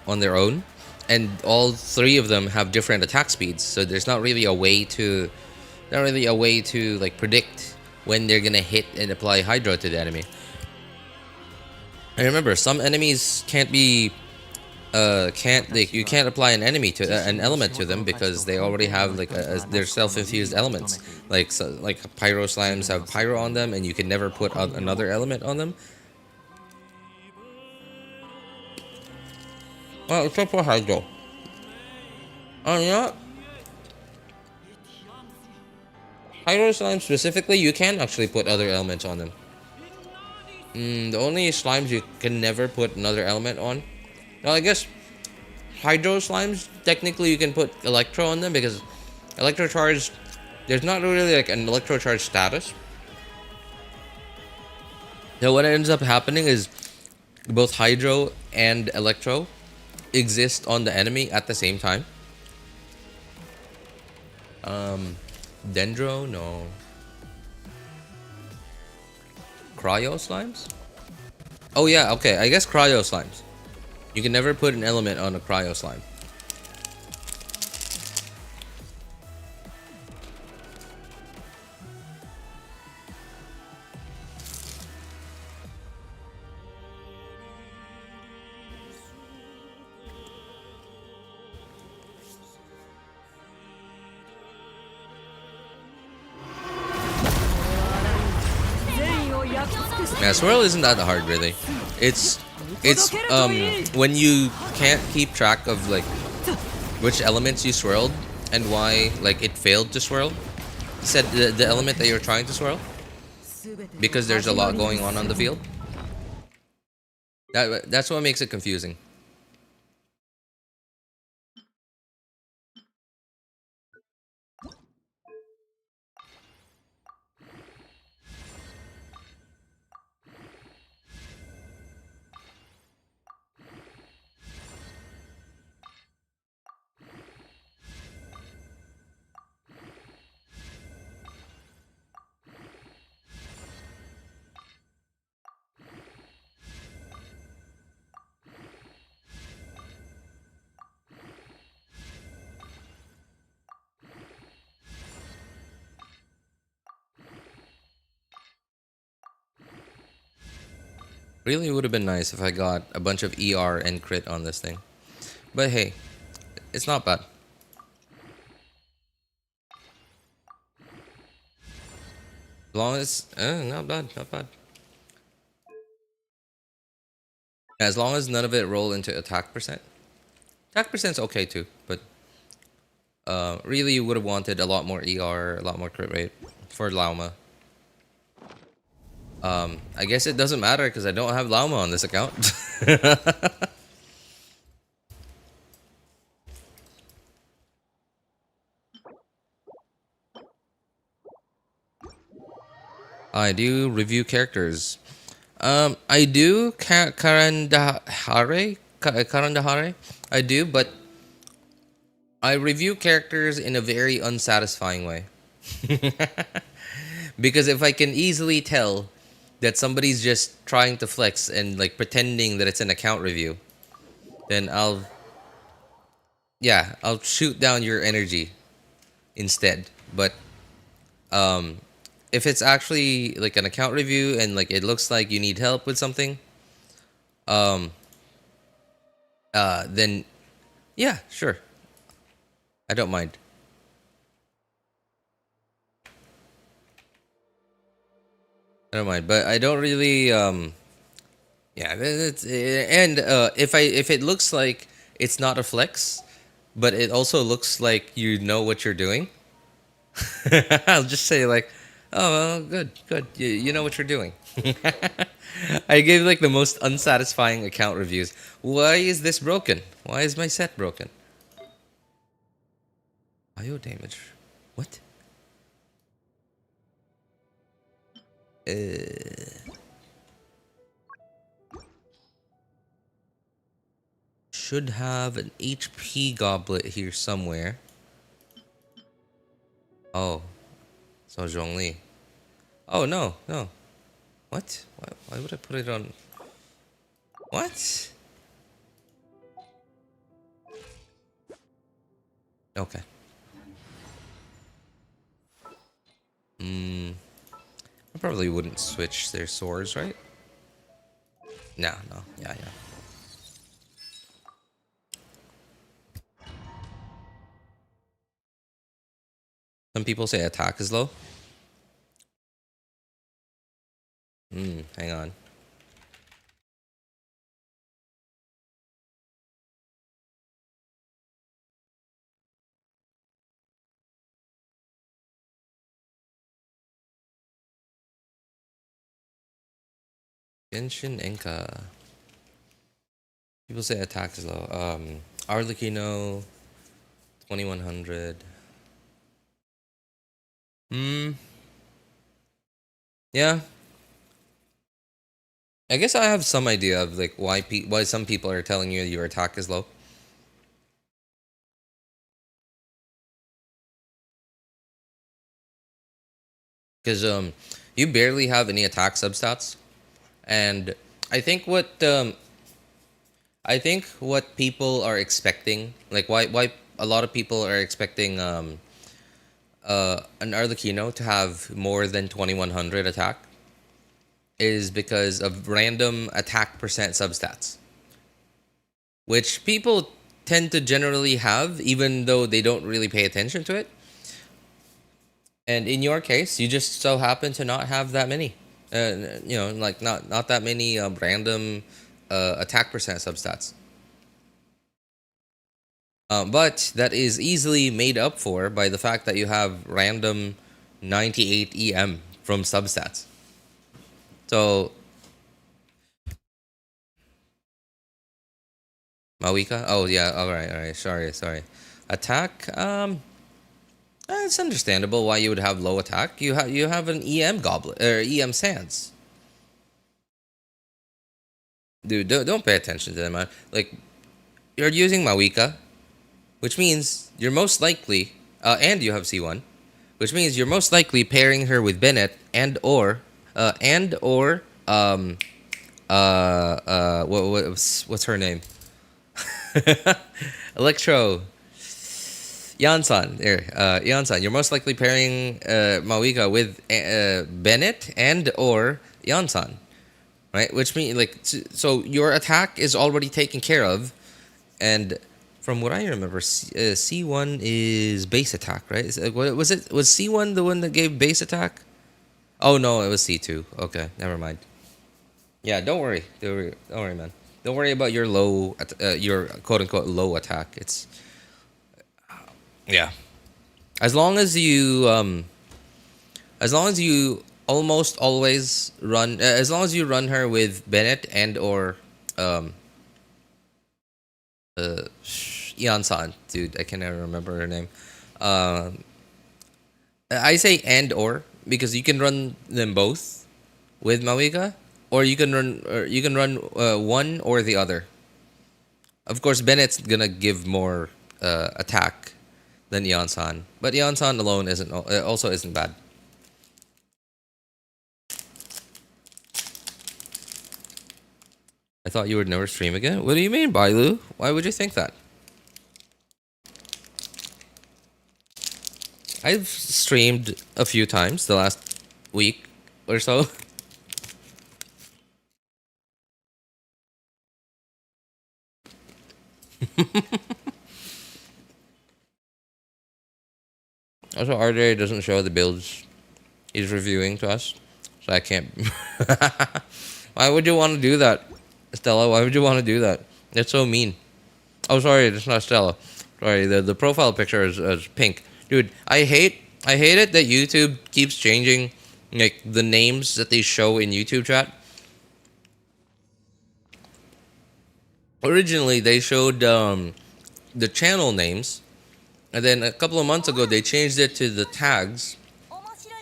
on their own, and all three of them have different attack speeds, so there's not really a way to like predict when they're gonna hit and apply Hydro to the enemy. And remember, some enemies can't be you can't apply an enemy to an element to them because they already have like their self-infused elements. Like like Pyro slimes have Pyro on them, and you can never put another element on them. Well, except for Hydro. Oh yeah, Hydro slime specifically, you can actually put other elements on them. The only slimes you can never put another element on. Well, I guess Hydro slimes, technically you can put Electro on them because Electro Charge, there's not really like an Electro Charge status. So what ends up happening is both Hydro and Electro exist on the enemy at the same time. Dendro, no. Cryo slimes? Oh yeah, okay, I guess Cryo slimes. You can never put an element on a Cryo slime. Yeah, swirl isn't that hard really. It's when you can't keep track of like which elements you swirled and why like it failed to swirl. You said the element that you're trying to swirl because there's a lot going on the field. That's what makes it confusing. Really would have been nice if I got a bunch of ER and crit on this thing. But hey, it's not bad. As long as, not bad, not bad. As long as none of it roll into attack percent. Attack percent's okay too, but really you would have wanted a lot more ER, a lot more crit rate for Lauma. I guess it doesn't matter because I don't have Lauma on this account. I do review characters. I do Karandahare. I do, but I review characters in a very unsatisfying way. Because if I can easily tell that somebody's just trying to flex and like pretending that it's an account review, then I'll shoot down your energy instead. But if it's actually like an account review and like it looks like you need help with something, then yeah, sure, I don't mind. I don't mind, but I don't really yeah, it's, and if it looks like it's not a flex, but it also looks like you know what you're doing, I'll just say like, oh well, good, good, you know what you're doing. I gave like the most unsatisfying account reviews. Why is this broken? Why is my set broken? IO damage. What? Should have an HP goblet here somewhere. Oh, so Zhongli. Oh no, no. What? Why would I put it on? What? Okay. I probably wouldn't switch their swords, right? No, no. Yeah, yeah. Some people say attack is low. Hang on. Genshin Inca. People say attack is low. Arlecchino, 2100. Yeah. I guess I have some idea of like why some people are telling you your attack is low. Because you barely have any attack substats, and I think what people are expecting, like why a lot of people are expecting an Arlecchino to have more than 2100 attack is because of random attack percent substats, which people tend to generally have even though they don't really pay attention to it. And in your case, you just so happen to not have that many. Like not that many random attack percent substats. But that is easily made up for by the fact that you have random 98 EM from substats. So Mawika? Oh yeah, alright. Sorry. Attack, it's understandable why you would have low attack. You have an EM goblet or EM sands. Dude, don't pay attention to them, man. Like, you're using Mawika, which means you're most likely, and you have C1, which means you're most likely pairing her with Bennett what's her name? Electro. Yansan, there, Yansan. You're most likely pairing Mawika with Bennett and or Yansan. right? Which means like so your attack is already taken care of, and from what I remember, C1 is base attack, right? What was it? Was C1 the one that gave base attack? Oh no, it was C2. Okay, never mind. Yeah, don't worry. Don't worry, man. Don't worry about your your quote unquote low attack. It's yeah. As long as you almost always run, as long as you run her with Bennett and or um, Ian-san, dude, I can never remember her name. Um, I say and or because you can run them both with Mawika, or you can run one or the other. Of course, Bennett's gonna give more attack than Ian-san, but Ian-san alone isn't also isn't bad. I thought you would never stream again. What do you mean, Bailu? Why would you think that? I've streamed a few times the last week or so. Also, RJ doesn't show the builds he's reviewing to us, so I can't. Why would you want to do that, Stella? Why would you want to do that? That's so mean. Oh, sorry, that's not Stella. Sorry, the profile picture is pink, dude. I hate it that YouTube keeps changing like the names that they show in YouTube chat. Originally, they showed the channel names, and then a couple of months ago they changed it to the tags,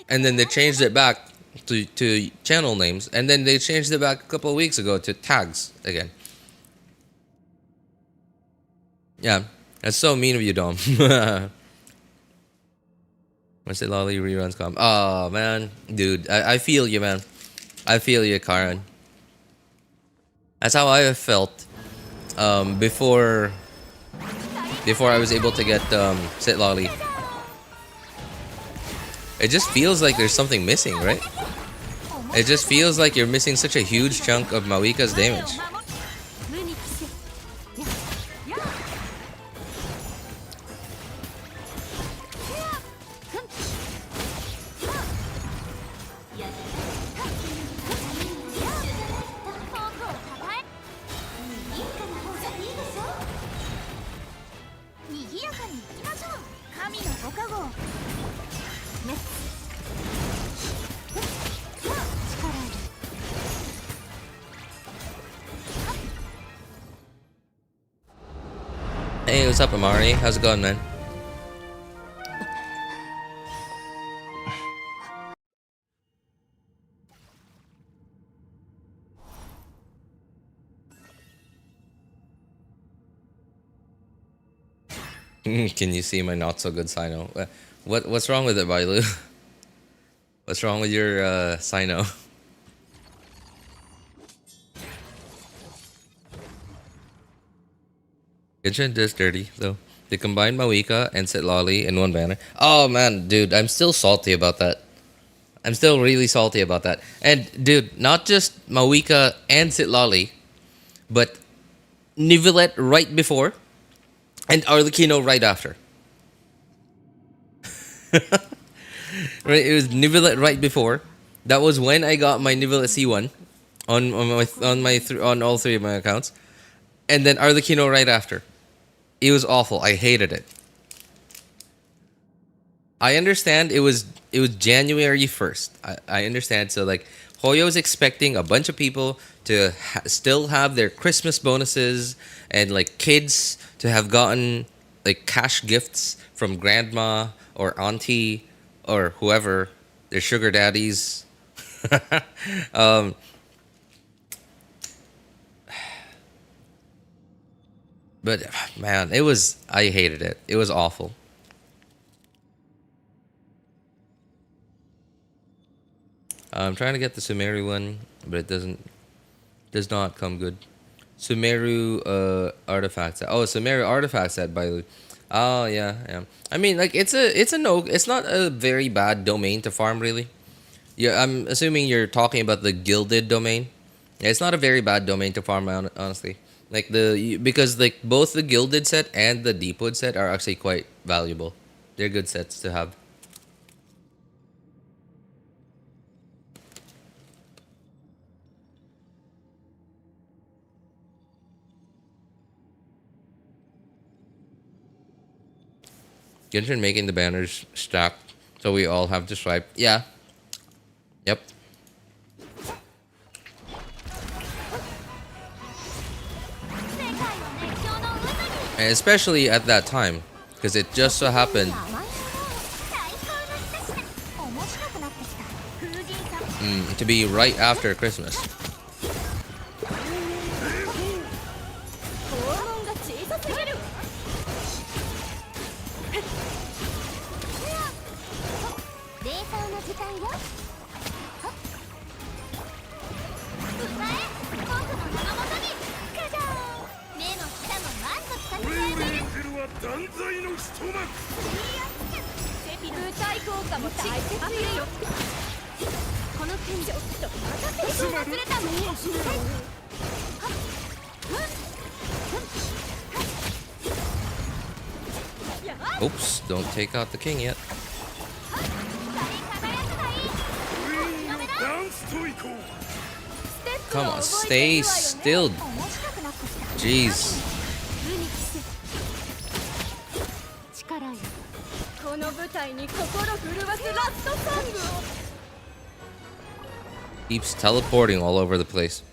and then they changed it back to channel names, and then they changed it back a couple of weeks ago to tags again. Yeah, that's so mean of you, Dom. Wednesday Lolly reruns come. Oh man, dude, I feel you, man. I feel you, Karen. That's how I felt before I was able to get Sit Lolly. It just feels like there's something missing, right? It just feels like you're missing such a huge chunk of Mawika's damage. Hey, what's up, Amari? How's it going, man? Can you see my not so good Sino? What's wrong with it, Bailu? What's wrong with your Sino? Genshin is dirty though. They combined Mawika and Sit Lolly in one banner. Oh man, dude, I'm still salty about that. I'm still really salty about that. And dude, not just Mawika and Sit Lolly, but Nivelette right before and Arlecchino right after. Right, it was Nivelette right before. That was when I got my Nivelette C1 on all three of my accounts, and then Arlecchino right after. It was awful. I hated it. I understand it was January 1st. I understand. So like Hoyo's expecting a bunch of people to still have their Christmas bonuses and like kids to have gotten like cash gifts from grandma or auntie or whoever, their sugar daddies. um, but man, I hated it. It was awful. I'm trying to get the Sumeru one, but it does not come good. Sumeru artifact set. Oh, Sumeru artifact set by the. Oh yeah, yeah. I mean, like it's not a very bad domain to farm really. Yeah, I'm assuming you're talking about the gilded domain, Yeah, it's not a very bad domain to farm, honestly. Like because like both the gilded set and the deepwood set are actually quite valuable. They're good sets to have. Genshin making the banners stack, so we all have to swipe. Yeah. Yep. And especially at that time, because it just so happened to be right after Christmas. Oops, don't take out the king yet. Come on, stay still. Jeez. Keeps teleporting all over the place.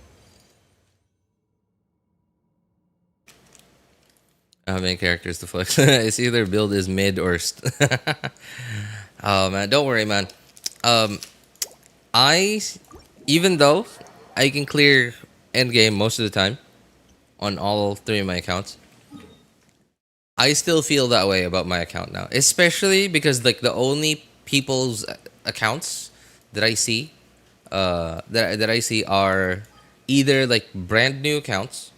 How many characters to flex? It's either build is mid or oh man, don't worry, man. I even though I can clear endgame most of the time on all three of my accounts, I still feel that way about my account now, especially because like the only people's accounts that I see, that I see are either like brand new accounts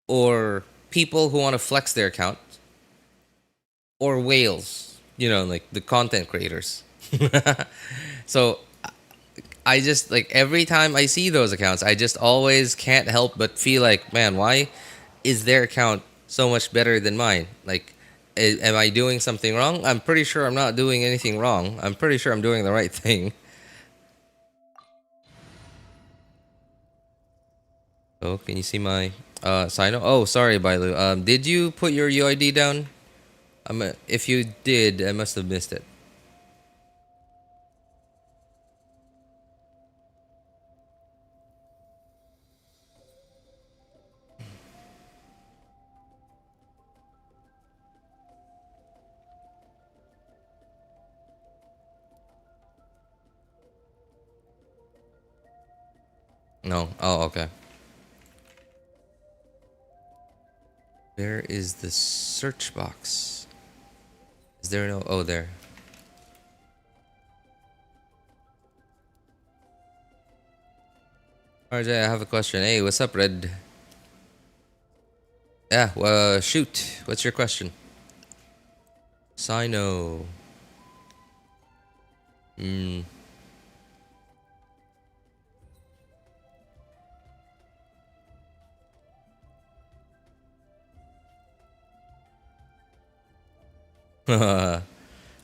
or people who want to flex their account or whales, you know, like the content creators. So I just like every time I see those accounts, I just always can't help but feel like, man, why is their account so much better than mine? Like, am I doing something wrong? I'm pretty sure I'm not doing anything wrong. I'm pretty sure I'm doing the right thing. Oh, can you see my sign? Oh, sorry, Bailu. Did you put your UID down? If you did, I must have missed it. No. Oh, okay. Where is the search box? Is there no? Oh, there. RJ, I have a question. Hey, what's up, Red? Yeah, shoot. What's your question? Sino. Hmm.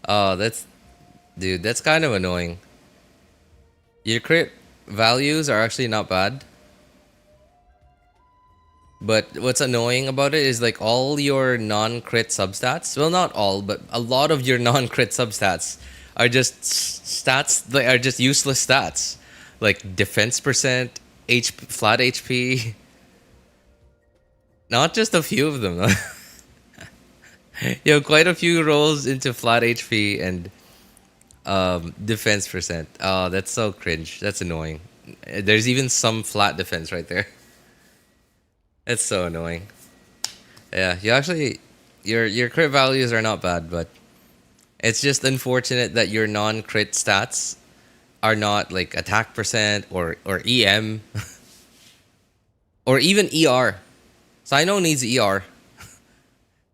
Oh, that's dude. That's kind of annoying. Your crit values are actually not bad, but what's annoying about it is like all your non-crit substats. Well, not all, but a lot of your non-crit substats are just stats. They are just useless stats, like defense percent, flat HP. Not just a few of them. You have quite a few rolls into flat HP and defense percent. Oh, that's so cringe. That's annoying. There's even some flat defense right there. It's so annoying. Yeah, you actually your crit values are not bad, but it's just unfortunate that your non-crit stats are not like attack percent or EM or even ER. Sino needs ER.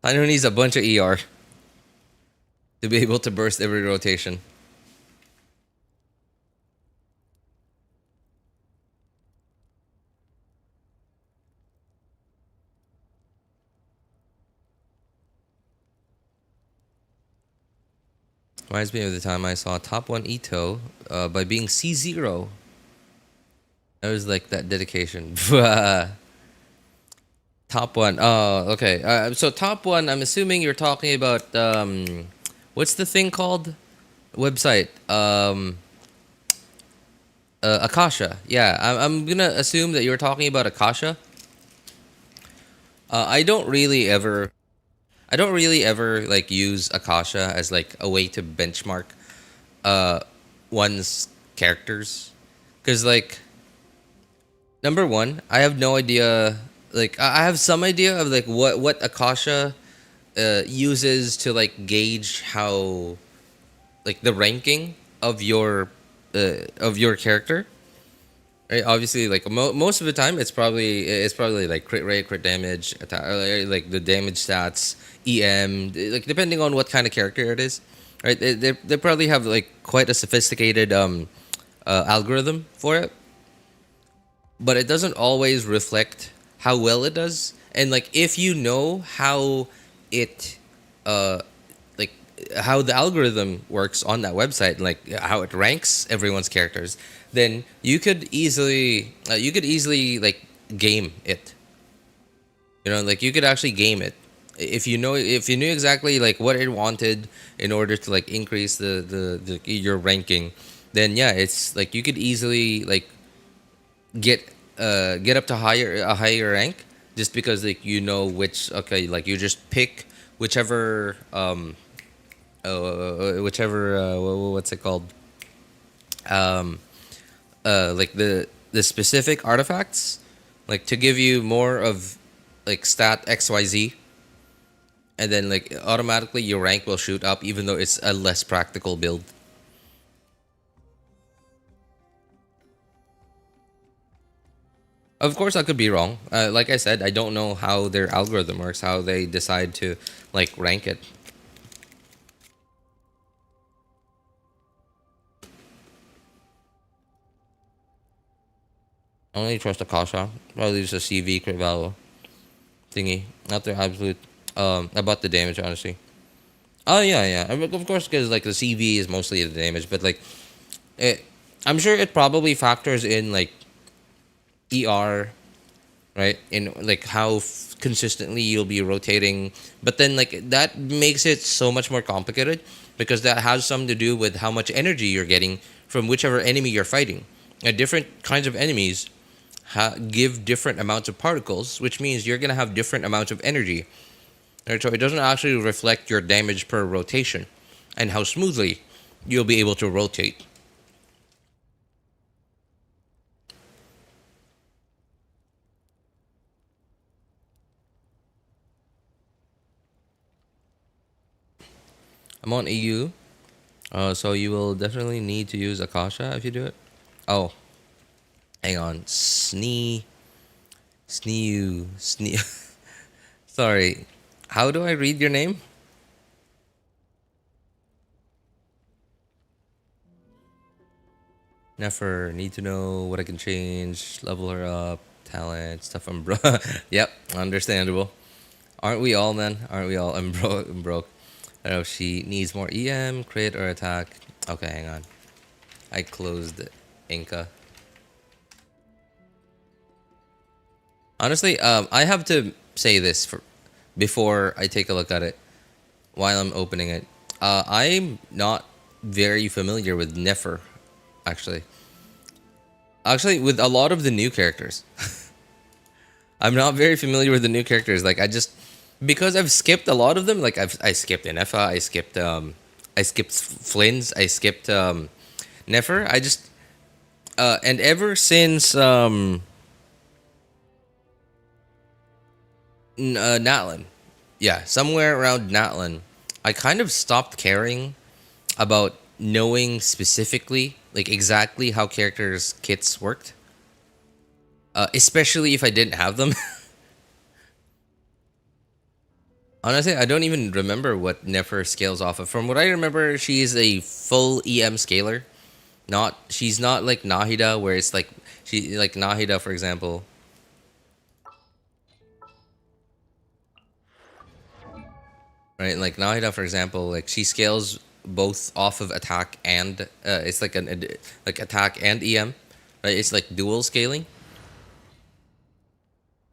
Sino needs a bunch of ER to be able to burst every rotation. Reminds me of the time I saw top 1 Ito by being C0. That was like that dedication. Top 1. Oh, okay. So top 1, I'm assuming you're talking about what's the thing called? Website. Akasha. Yeah, I'm gonna assume that you're talking about Akasha. I don't really ever like use Akasha as like a way to benchmark uh one's characters, because like number one, I have no idea. Like I have some idea of like what Akasha uses to like gauge how like the ranking of your character. Right? Obviously, like most of the time, it's probably like crit rate, crit damage, like the damage stats, EM, like depending on what kind of character it is. Right? They probably have like quite a sophisticated algorithm for it, but it doesn't always reflect how well it does. And like if you know how it uh like how the algorithm works on that website, like how it ranks everyone's characters, then you could easily like game it. You know, like you could actually game it if you knew exactly like what it wanted in order to like increase the your ranking. Then yeah, it's like you could easily like get get up to a higher rank, just because like you know which, okay, like you just pick whichever whichever what's it called, um like the specific artifacts, like to give you more of like stat XYZ, and then like automatically your rank will shoot up even though it's a less practical build. Of course, I could be wrong. Like I said, I don't know how their algorithm works, how they decide to like rank it. I only trust Akasha. Probably just a CV crit value thingy, not their absolute. About the damage, honestly. Oh yeah, yeah. Of course, because like the CV is mostly the damage, but like, it, I'm sure it probably factors in like ER, right? In like how consistently you'll be rotating. But then like that makes it so much more complicated, because that has something to do with how much energy you're getting from whichever enemy you're fighting. Different kinds of enemies give different amounts of particles, which means you're gonna have different amounts of energy. Right? So it doesn't actually reflect your damage per rotation and how smoothly you'll be able to rotate. I'm on EU, so you will definitely need to use Akasha if you do it. Oh, hang on. Snee. Sorry. How do I read your name? Never need to know what I can change, level her up, talent, stuff. I'm broke. Yep, understandable. Aren't we all, man? Aren't we all? I'm broke. I'm broke. I don't know if she needs more EM, crit, or attack. Okay, hang on. I closed Inca. Honestly, I have to say this before I take a look at it while I'm opening it. I'm not very familiar with Nefer, actually. Actually, with a lot of the new characters. I'm not very familiar with the new characters. Like I just, because I've skipped a lot of them. Like I skipped Nefa, I skipped Flynn's, I skipped Nefer. I just and ever since Natlin, yeah, somewhere around Natlin, I kind of stopped caring about knowing specifically, like exactly how characters' kits worked. Especially if I didn't have them. Honestly, I don't even remember what Nefer scales off of. From what I remember, she is a full EM scaler. She's not like Nahida, where it's like she like Nahida, for example. Right, like Nahida, for example, like she scales both off of attack and it's like like attack and EM, right? It's like dual scaling.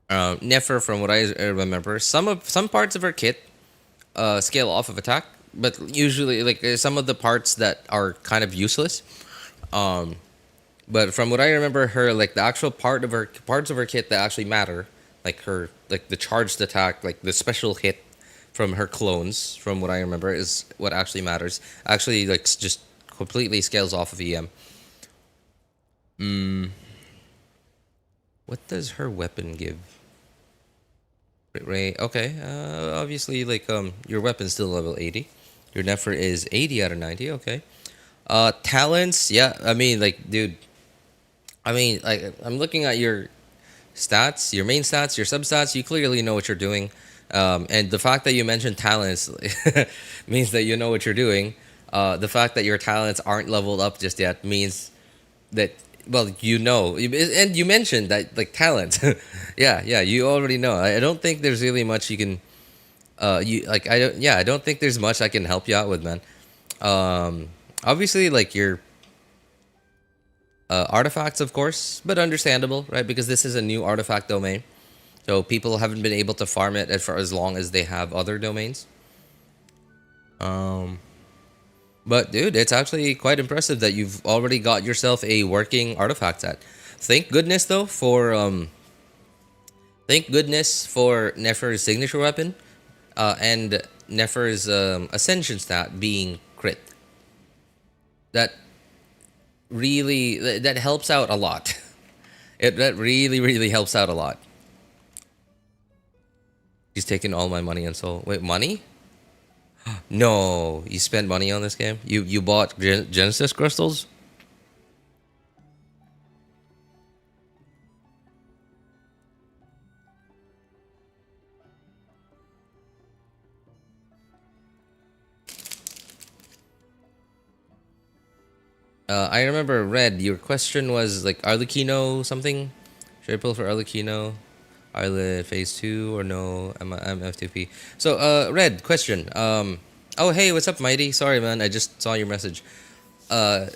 Nefer, from what I remember, some parts of her kit scale off of attack, but usually like some of the parts that are kind of useless. Um, but from what I remember, her like the actual parts of her kit that actually matter, like her like the charged attack, like the special hit from her clones, from what I remember, is what actually matters. Actually, like just completely scales off of EM. Mm, what does her weapon give? Right. Okay. Obviously, like your weapon's still level 80. Your Nefer is 80 out of 90. Okay. Talents. Yeah. I mean, like, dude. I mean, like, I'm looking at your stats, your main stats, your substats. You clearly know what you're doing. And the fact that you mentioned talents means that you know what you're doing. The fact that your talents aren't leveled up just yet means that, well, and you mentioned that like talent. Yeah, you already know. I don't think there's really much you can you like I don't yeah, I don't think there's much I can help you out with, man. Obviously, like your artifacts, of course, but understandable, right? Because this is a new artifact domain, so people haven't been able to farm it for as long as they have other domains. um But dude, it's actually quite impressive that you've already got yourself a working artifact set. Thank goodness though for thank goodness for Nefer's signature weapon, and Nefer's ascension stat being crit. That that helps out a lot. That really helps out a lot. He's taking all my money and soul. Wait, money? No, you spent money on this game. You bought Genesis crystals. I remember, Red, your question was like Arlecchino something. Should I pull for Arlecchino? Arlet phase 2 or no? I'm FTP. So, Red, question. Oh, hey, what's up, Mighty? Sorry, man. I just saw your message. Uh,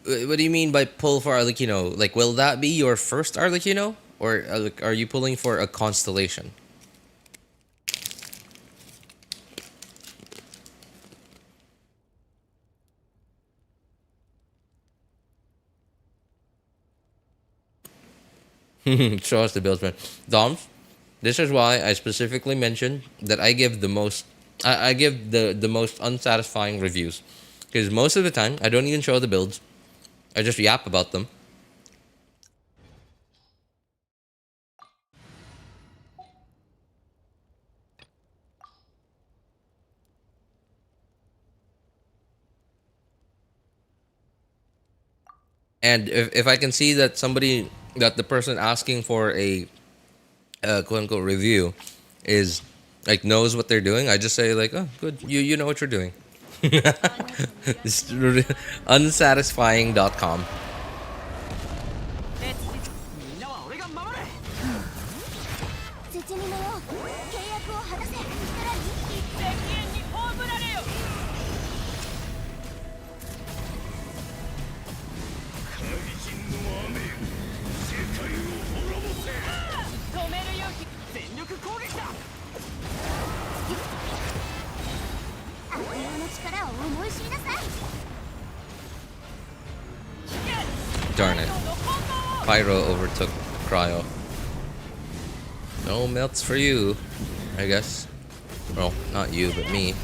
what do you mean by pull for Arlecchino? Like, will that be your first Arlecchino? Or like, are you pulling for a constellation? Show us the builds, man. Doms, this is why I specifically mentioned that I give the most. I give the most unsatisfying reviews, because most of the time I don't even show the builds. I just yap about them. And if I can see that the person asking for a quote unquote review is like knows what they're doing, I just say like, oh, good, you know what you're doing. It's unsatisfying.com. Darn it. Pyro overtook Cryo. No melts for you, I guess. Well, not you, but me.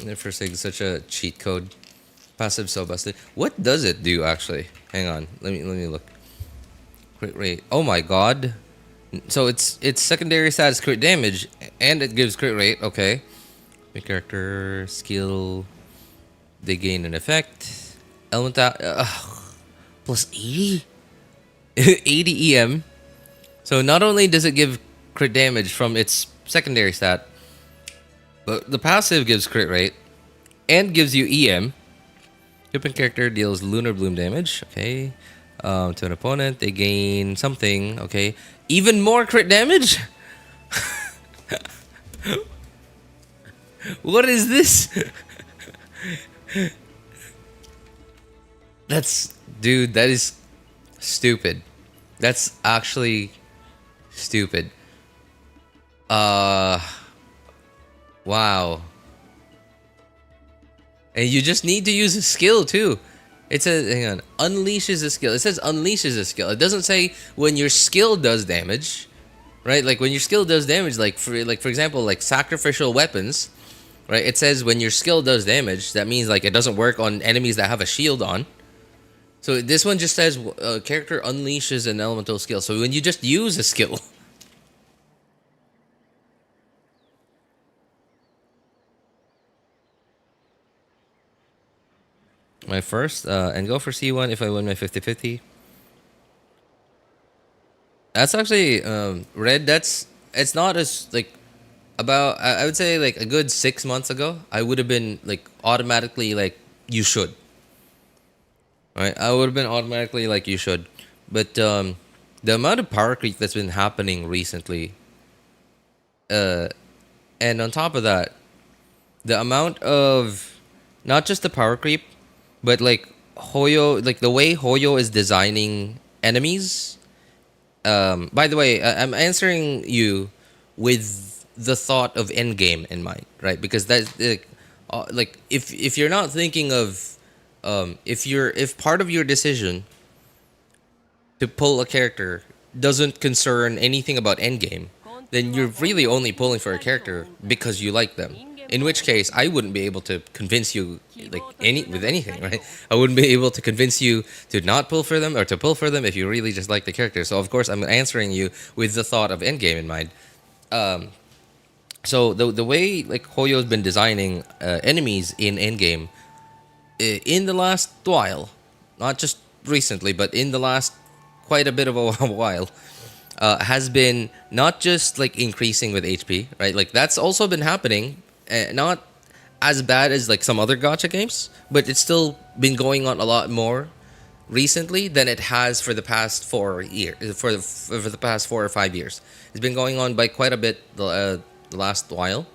Nefer is such a cheat code. Passive so busted. What does it do actually? Hang on. Let me look. Crit rate. Oh my god. So it's secondary stat is crit damage and it gives crit rate. Okay. My character skill. They gain an effect. Elemental plus 80? 80 EM. So not only does it give crit damage from its secondary stat, but the passive gives crit rate and gives you EM. Equipping character deals lunar bloom damage. Okay. To an opponent, they gain something. Okay. Even more crit damage? What is this? Dude, that is stupid. That's actually stupid. Wow. And you just need to use a skill too. It says, hang on, unleashes a skill. It says unleashes a skill. It doesn't say when your skill does damage, right? Like when your skill does damage, like for example, like sacrificial weapons, right? It says when your skill does damage, that means like it doesn't work on enemies that have a shield on. So this one just says character unleashes an elemental skill. So when you just use a skill. My first, and go for C1 if I win my 50-50. That's actually, Red, it's not as, like, about, I would say, like, a good 6 months ago, I would have been, like, automatically, like, you should. Right? I would have been automatically, like, you should. But, the amount of power creep that's been happening recently, and on top of that, the amount of, not just the power creep, but, like, Hoyo, like, the way Hoyo is designing enemies. By the way, I'm answering you with the thought of endgame in mind, right? Because that's like if you're not thinking of if part of your decision to pull a character doesn't concern anything about endgame, then you're really only pulling for a character because you like them. In which case, I wouldn't be able to convince you like with anything, right? I wouldn't be able to convince you to not pull for them or to pull for them if you really just like the character. So of course, I'm answering you with the thought of endgame in mind. So the way like Hoyo's been designing enemies in endgame in the last while, not just recently, but in the last quite a bit of a while, has been not just like increasing with HP, right? Like that's also been happening, not as bad as like some other gacha games, but it's still been going on a lot more recently than it has for the past 4 years, for the past 4 or 5 years. It's been going on by quite a bit the last while,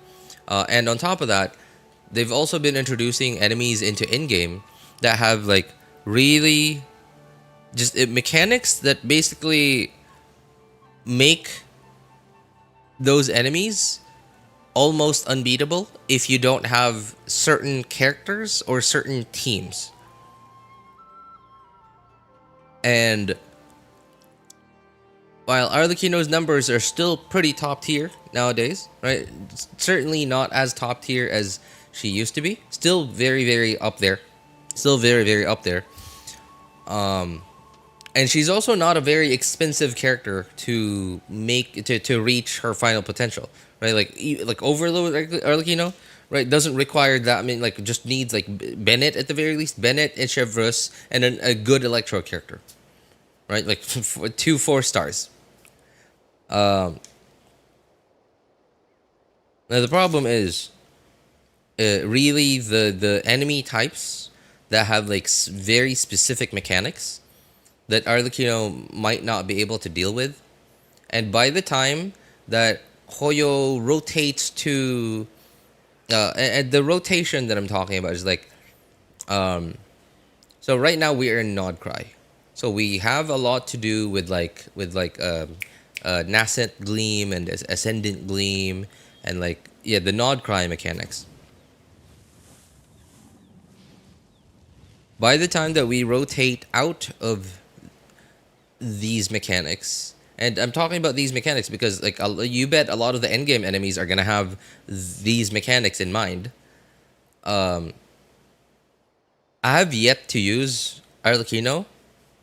and on top of that, they've also been introducing enemies into in-game that have like really just mechanics that basically make those enemies almost unbeatable if you don't have certain characters or certain teams. And while Arlecchino's numbers are still pretty top tier nowadays, right? Certainly not as top tier as she used to be. Still very, very up there. Still very, very up there. And she's also not a very expensive character to make to reach her final potential, right? Like Overload Arlecchino, right? Doesn't require that. I mean, like just needs like Bennett at the very least, Bennett and Chevrus, and a good Electro character, right? Like 2 4 stars. Now the problem is, really the enemy types that have like very specific mechanics that Arlecchino might not be able to deal with. And by the time that Hoyo rotates to and the rotation that I'm talking about is like so right now we are in Nod Cry. So we have a lot to do with Nascent Gleam and Ascendant Gleam and like yeah, the Nod Cry mechanics. By the time that we rotate out of these mechanics, and I'm talking about these mechanics because like you bet a lot of the endgame enemies are gonna have these mechanics in mind. I have yet to use Arlecchino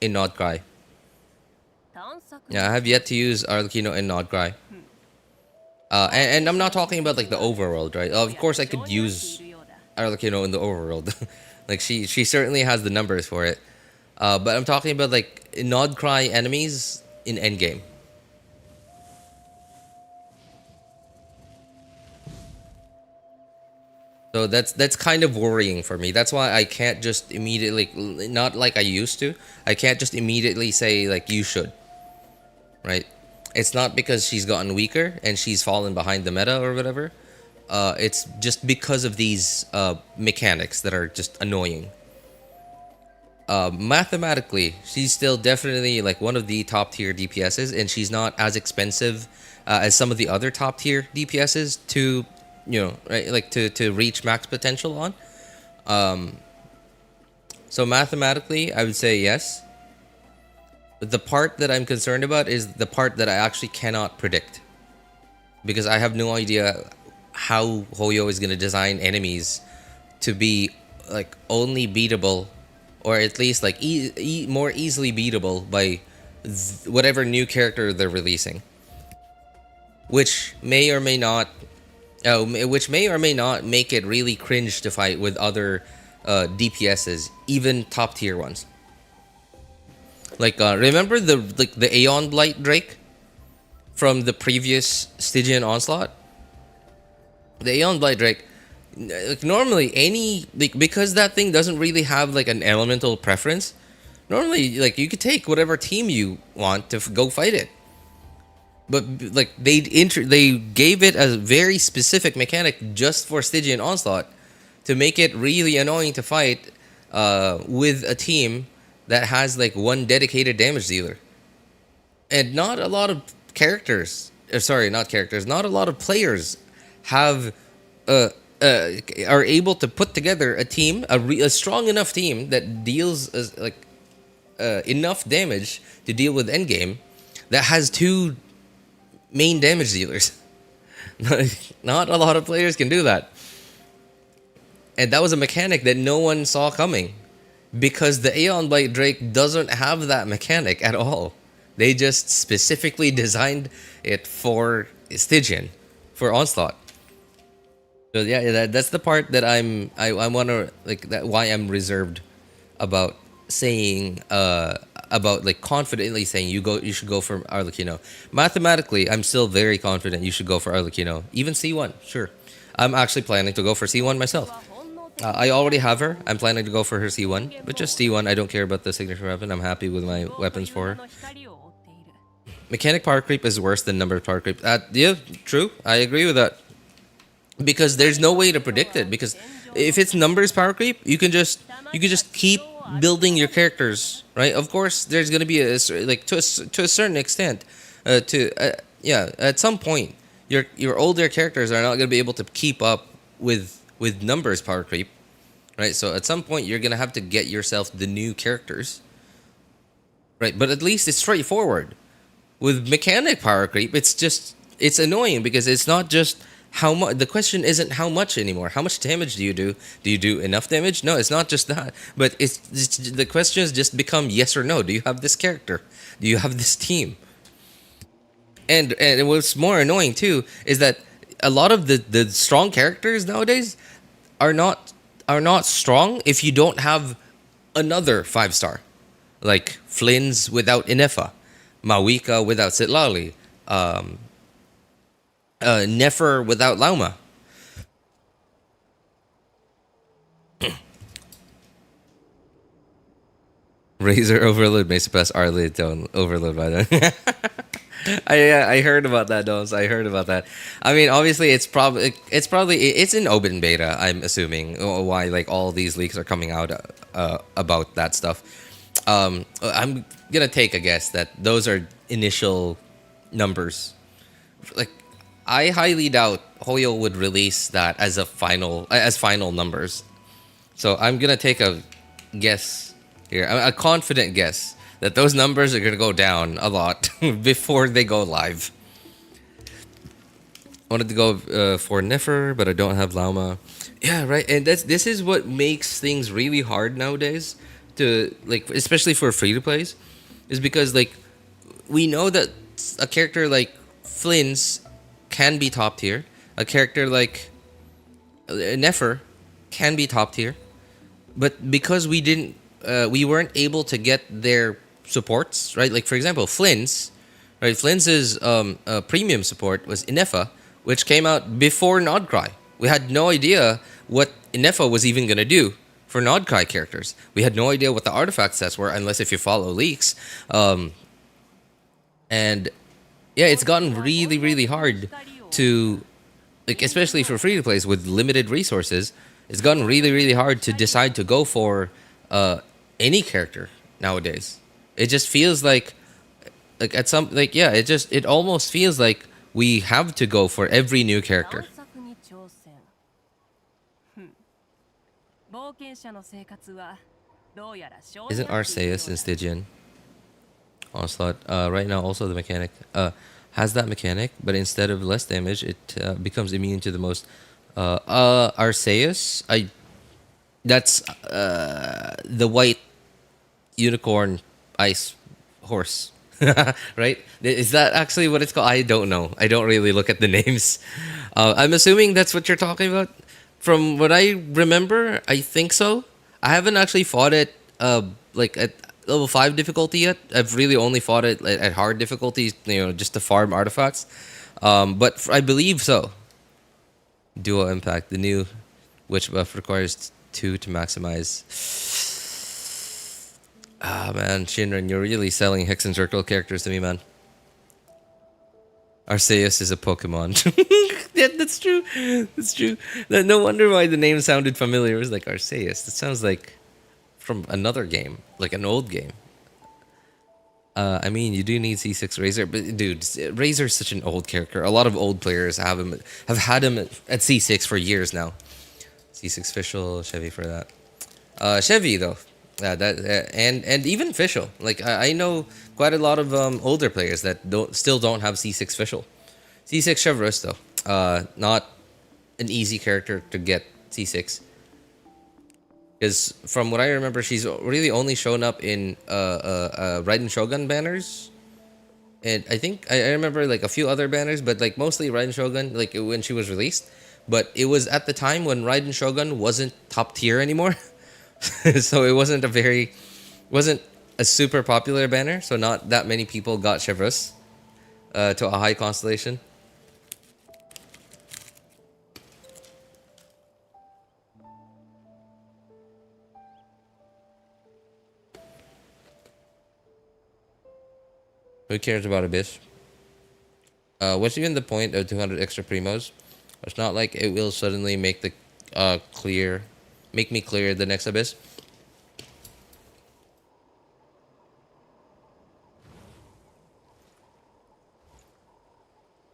in Nod Cry. Yeah, I have yet to use Arlecchino in Nod Cry. And I'm not talking about like the overworld, right? Of course, I could use Arlecchino in the overworld. Like she certainly has the numbers for it. But I'm talking about like Nod Cry enemies in endgame. So that's kind of worrying for me. That's why I can't just immediately, not like I used to. I can't just immediately say like you should, right? It's not because she's gotten weaker and she's fallen behind the meta or whatever. It's just because of these mechanics that are just annoying. Mathematically, she's still definitely like one of the top tier DPSs, and she's not as expensive as some of the other top tier DPSs to, right, like to reach max potential on. Um, so mathematically, I would say yes. But the part that I'm concerned about is the part that I actually cannot predict, because I have no idea how Hoyo is gonna design enemies to be like only beatable, or at least like more easily beatable by whatever new character they're releasing, which may or may not, make it really cringe to fight with other DPSs, even top tier ones. Like remember the Aeon Blight Drake from the previous Stygian Onslaught? The Aeon Blight Drake, like normally any, like, because that thing doesn't really have like an elemental preference. Normally, like, you could take whatever team you want to go fight it, but like they gave it a very specific mechanic just for Stygian Onslaught to make it really annoying to fight with a team that has like one dedicated damage dealer, and not a lot of characters. Sorry, not characters. Not a lot of players have uh, are able to put together a team, a strong enough team that deals enough damage to deal with endgame, that has two main damage dealers. Not a lot of players can do that, and that was a mechanic that no one saw coming, because the Aeon Blight Drake doesn't have that mechanic at all. They just specifically designed it for Stygian, for Onslaught. So yeah, that's the part that I want to, like, that why I'm reserved about saying about like confidently saying you should go for Arlecchino. Mathematically, I'm still very confident you should go for Arlecchino. Even C1, sure. I'm actually planning to go for C1 myself. I already have her. I'm planning to go for her C1, but just C1. I don't care about the signature weapon. I'm happy with my weapons for her. Mechanic power creep is worse than number power creep. Yeah, true. I agree with that. Because there's no way to predict it. Because if it's numbers power creep, you can just keep building your characters, right? Of course, there's gonna be like to a certain extent, yeah, at some point, your older characters are not gonna be able to keep up with numbers power creep, right? So at some point, you're gonna have to get yourself the new characters, right? But at least it's straightforward. With mechanic power creep, it's annoying because it's not just how much. The question isn't how much anymore. How much damage do you do? Do you do enough damage? No, it's not just that. But it's the questions just become yes or no. Do you have this character? Do you have this team? And what's more annoying too is that a lot of the strong characters nowadays are not strong if you don't have another 5-star, like Flynn's without Inefa, Mawika without Sitlali, Nefer without Lauma. Razor Overload may surpass Arlecchino Overload by then. I heard about that, Domes. I heard about that. I mean, obviously, it's in open beta. I'm assuming why like all these leaks are coming out about that stuff. I'm gonna take a guess that those are initial numbers. Like, I highly doubt Hoyo would release that as final numbers. So I'm gonna take a guess here, a confident guess that those numbers are gonna go down a lot before they go live. I wanted to go for Nefer, but I don't have Lauma. Yeah, right. And this is what makes things really hard nowadays, to like, especially for free to plays, is because like we know that a character like Flynn's can be top tier. A character like Nefer can be top tier, but because we weren't able to get their supports, right? Like for example, Flynn's, right? Flynn's premium support was Inefa, which came out before Nodcry. We had no idea what Inefa was even gonna do for Nodcry characters. We had no idea what the artifact sets were, unless if you follow leaks. And yeah, it's gotten really, really hard to, like, especially for free to plays with limited resources. It's gotten really, really hard to decide to go for any character nowadays. It just feels like at some like yeah, it almost feels like we have to go for every new character. Isn't Arceus in Stygian? Onslaught. Right now, also the mechanic has that mechanic, but instead of less damage, it becomes immune to the most. Arceus, that's the white unicorn ice horse, right? Is that actually what it's called? I don't know. I don't really look at the names. I'm assuming that's what you're talking about. From what I remember, I think so. I haven't actually fought it like at level 5 difficulty yet. I've really only fought it at hard difficulties, just to farm artifacts. But I believe so. Dual impact, the new witch buff requires 2 to maximize. Ah man, Shinran, you're really selling Hex and Circle characters to me, man. Arceus is a Pokemon. Yeah, that's true. That's true. No wonder why the name sounded familiar. It was like Arceus. That sounds like from another game, like an old game. I mean, you do need C6 Razor, but dude, Razor's such an old character. A lot of old players have had him at C6 for years now. C6 Fischl, Chevy for that. Chevy though, and even Fischl. Like I know quite a lot of older players that still don't have C6 Fischl. C6 Chevreuse though, not an easy character to get C6. Because from what I remember, she's really only shown up in Raiden Shogun banners, and I think I remember like a few other banners, but like mostly Raiden Shogun, like when she was released. But it was at the time when Raiden Shogun wasn't top tier anymore, so it wasn't a super popular banner. So not that many people got Chevreuse to a high constellation. Who cares about Abyss? What's even the point of 200 extra primos? It's not like it will suddenly make the make me clear the next Abyss.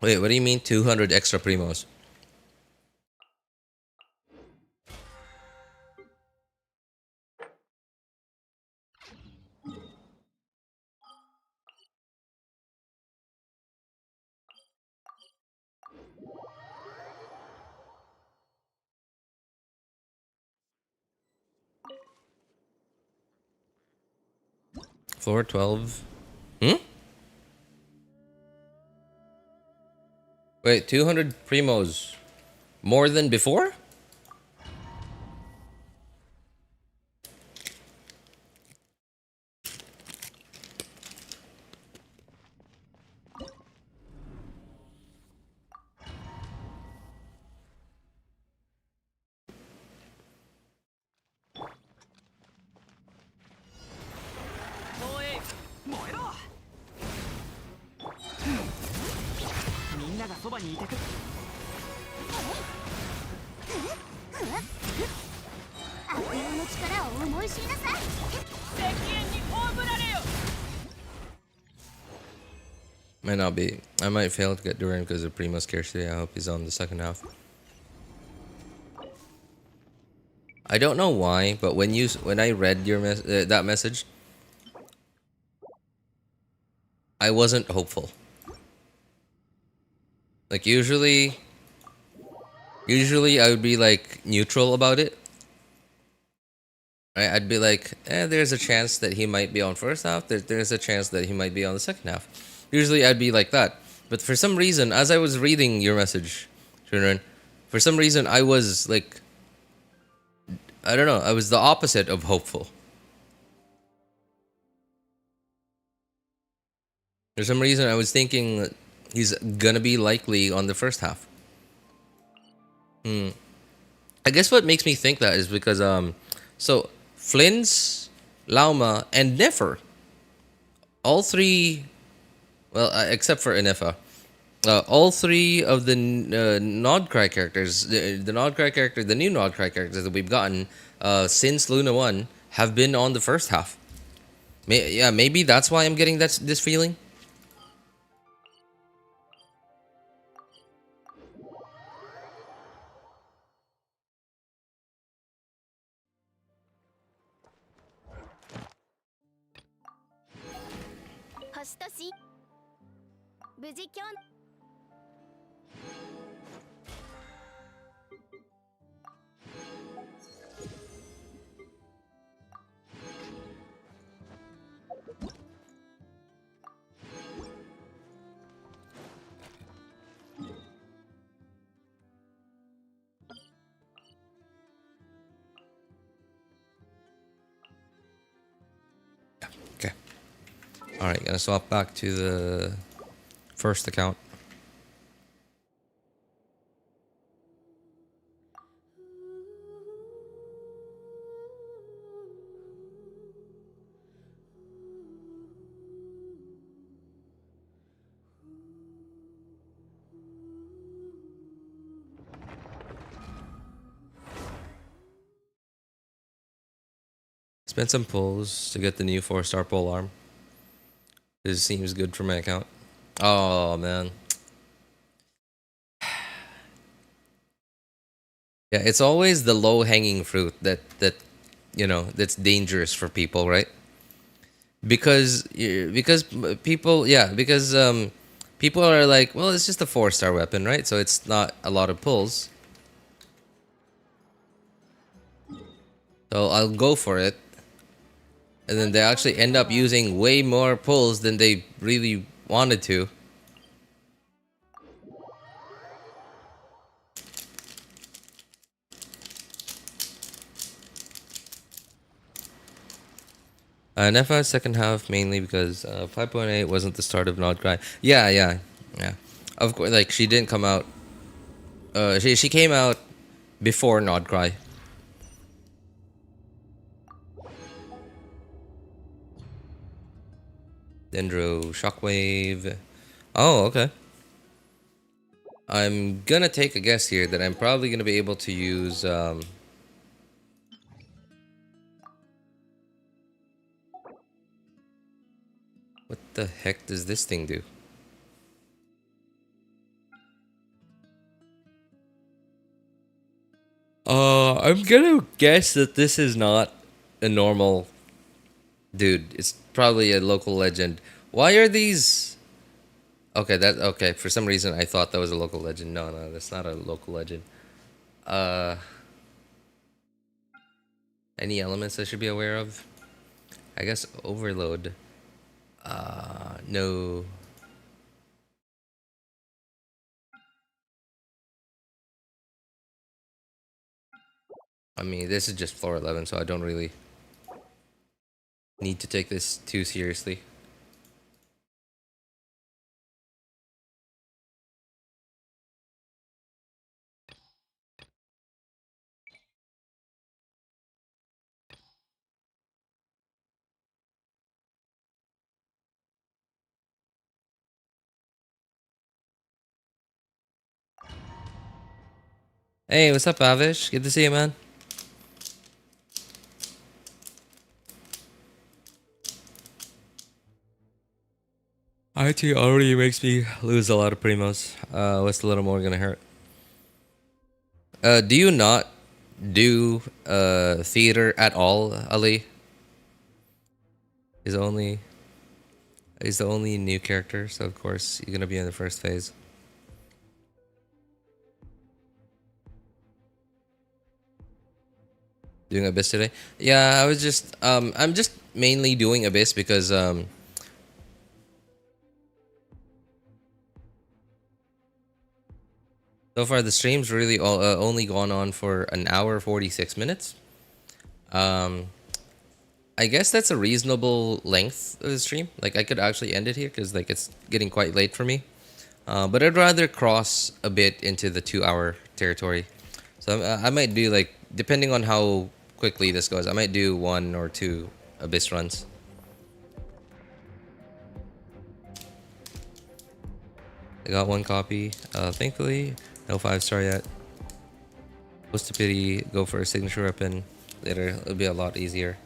Wait, what do you mean 200 extra primos? Floor 12. Hmm? Wait, 200 primos. More than before? Might not be. I might fail to get Duran because of Primo scarcity. I hope he's on the second half. I don't know why, but when I read your that message, I wasn't hopeful. Like usually I would be like neutral about it. Right? I'd be like, there's a chance that he might be on first half. There's a chance that he might be on the second half. Usually I'd be like that. But for some reason, as I was reading your message, Shinran, for some reason I was like I don't know. I was the opposite of hopeful. For some reason, I was thinking that he's gonna be likely on the first half. Hmm. I guess what makes me think that is because so Flynn's, Lauma, and Nefer, all three, well, except for Inefa, all three of the Nodcry characters, the Nodcry character, the new Nodcry characters that we've gotten since Luna 1 have been on the first half. Yeah, maybe that's why I'm getting this feeling. Okay. All right, gonna swap back to the first account. Spent some pulls to get the new 4-star pole arm. This seems good for my account. Oh man. Yeah, it's always the low hanging fruit that that's dangerous for people, right? Because people, yeah, because people are like, well, it's just a 4-star weapon, right? So it's not a lot of pulls. So I'll go for it. And then they actually end up using way more pulls than they really wanted to. Nefa second half mainly because 5.8 wasn't the start of Nodcry. Yeah. Of course, like she didn't come out. She came out before Nodcry. Dendro Shockwave. Oh, okay. I'm gonna take a guess here that I'm probably gonna be able to use what the heck does this thing do? I'm gonna guess that this is not a normal dude. It's probably a local legend. Why are these? Okay, okay. For some reason, I thought that was a local legend. No, that's not a local legend. Uh, any elements I should be aware of? I guess overload. No. I mean, this is just floor 11, so I don't really need to take this too seriously. Hey, what's up, Avish? Good to see you, man. IT already makes me lose a lot of primos. What's a little more gonna hurt? Do you not do theater at all, Ali? He's only he's the only new character, so of course you're gonna be in the first phase. Doing Abyss today? Yeah, I was just I'm just mainly doing Abyss because so far the stream's really only gone on for an hour 46 minutes. Um, I guess that's a reasonable length of the stream. Like I could actually end it here because like it's getting quite late for me. But I'd rather cross a bit into the 2 hour territory. So I might do like, depending on how quickly this goes, I might do 1 or 2 Abyss runs. I got 1 copy. Thankfully, no 5-star yet. Post a pity, go for a signature weapon. Later, it'll be a lot easier.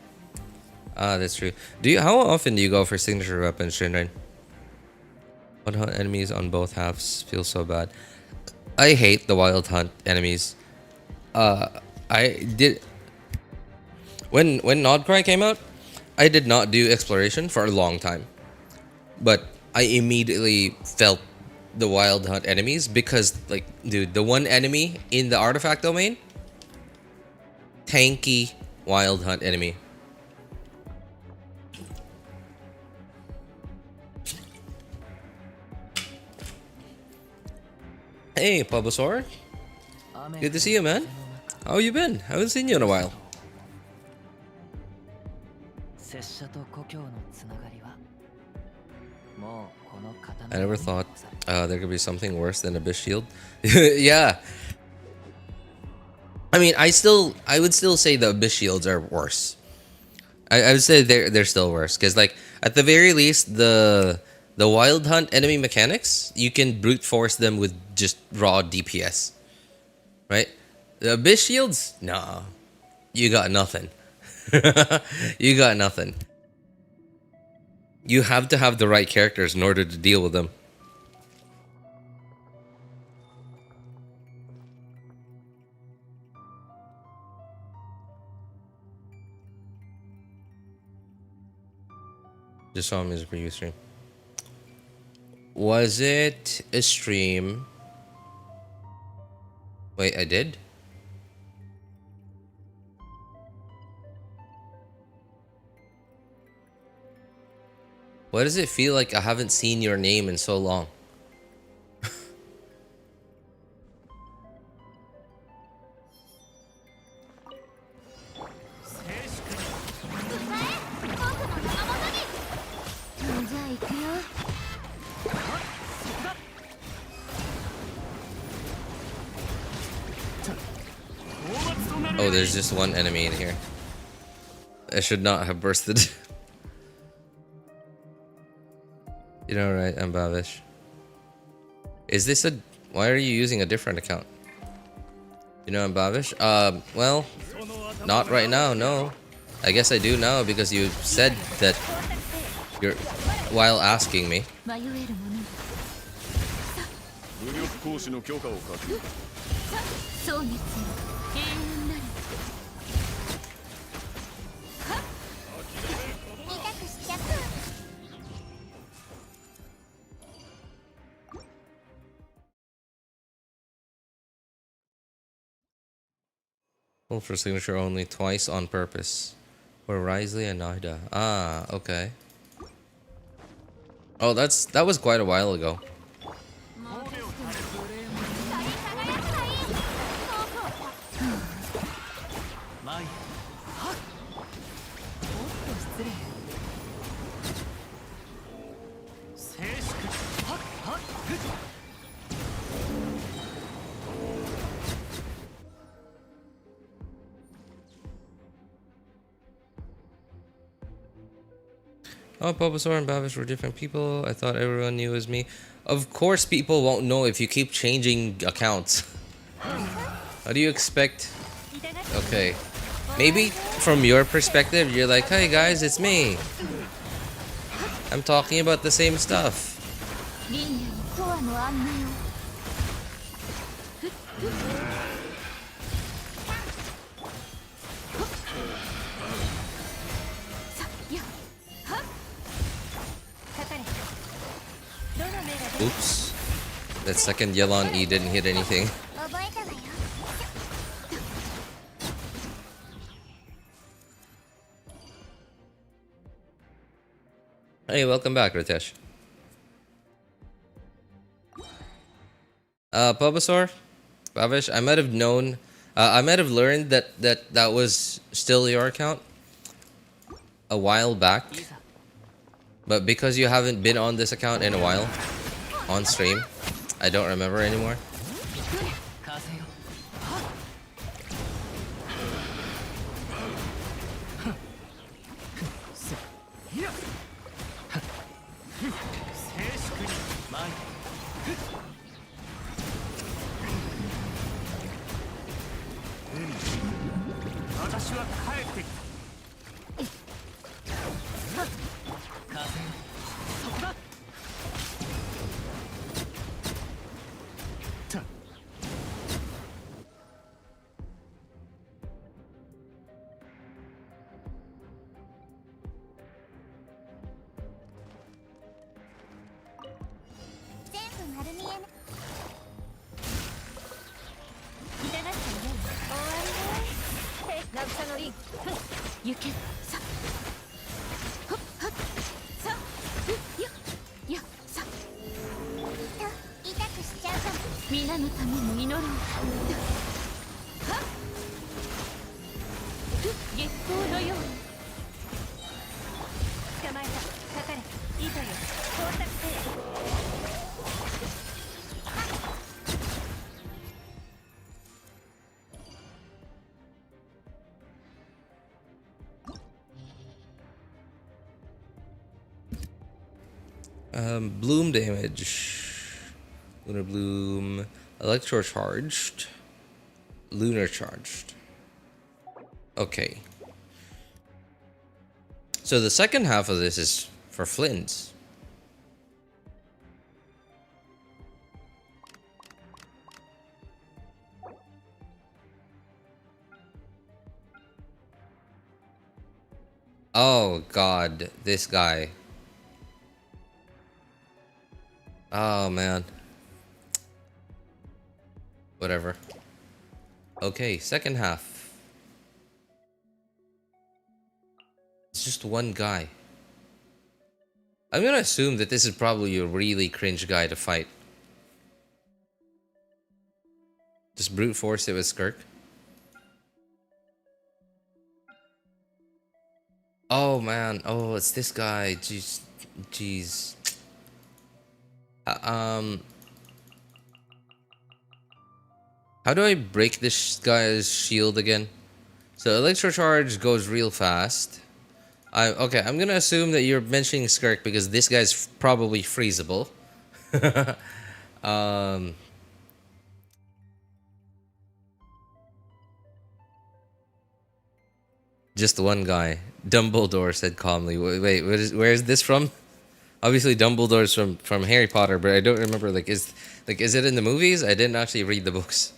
Ah, that's true. How often do you go for signature weapons, Shinrain? 1 hunt enemies on both halves feels so bad. I hate the wild hunt enemies. I did when Nodcry came out, I did not do exploration for a long time. But I immediately felt the wild hunt enemies because like dude, the one enemy in the artifact domain, tanky wild hunt enemy. Hey, Bulbasaur. Good to see you, man. How you been? Haven't seen you in a while. I never thought there could be something worse than Abyss Shield. Yeah. I mean, I would still say the Abyss Shields are worse. I would say they're still worse because like at the very least the wild hunt enemy mechanics, you can brute force them with just raw DPS, right? The Abyss Shields, nah, you got nothing. You got nothing. You have to have the right characters in order to deal with them. Just saw him as a preview stream. Was it a stream? Wait, I did? Why does it feel like I haven't seen your name in so long? Oh, there's just one enemy in here. I should not have bursted. You know, right? I'm Bavish. Is this a... Why are you using a different account? You know I'm Bavish? Well, not right now, no. I guess I do now because you said that you're... while asking me. Pull for signature only twice on purpose. For Risley and Nida. Ah, okay. Oh, that was quite a while ago. Oh, Bulbasaur and Bavish were different people. I thought everyone knew it was me. Of course people won't know if you keep changing accounts. How do you expect... Okay. Maybe from your perspective, you're like, hey guys, it's me. I'm talking about the same stuff. Oops. That second yell on E didn't hit anything. Hey, welcome back, Ritesh. Bulbasaur, Bavish, I might have known I might have learned that was still your account a while back, but because you haven't been on this account in a while on stream, I don't remember anymore. Bloom damage. Lunar Bloom. Electro charged. Lunar charged. Okay. So the second half of this is for Flynn's. Oh god, this guy. Oh man. Whatever. Okay, second half. It's just one guy. I'm gonna assume that this is probably a really cringe guy to fight. Just brute force it with Skirk. Oh man, oh it's this guy. Jeez, jeez. How do I break this guy's shield again? So electro charge goes real fast. Okay, I'm gonna assume that you're mentioning Skirk because this guy's probably freezable. Just one guy. Dumbledore said calmly. Wait, where is this from? Obviously, Dumbledore's from Harry Potter, but I don't remember. Is it in the movies? I didn't actually read the books.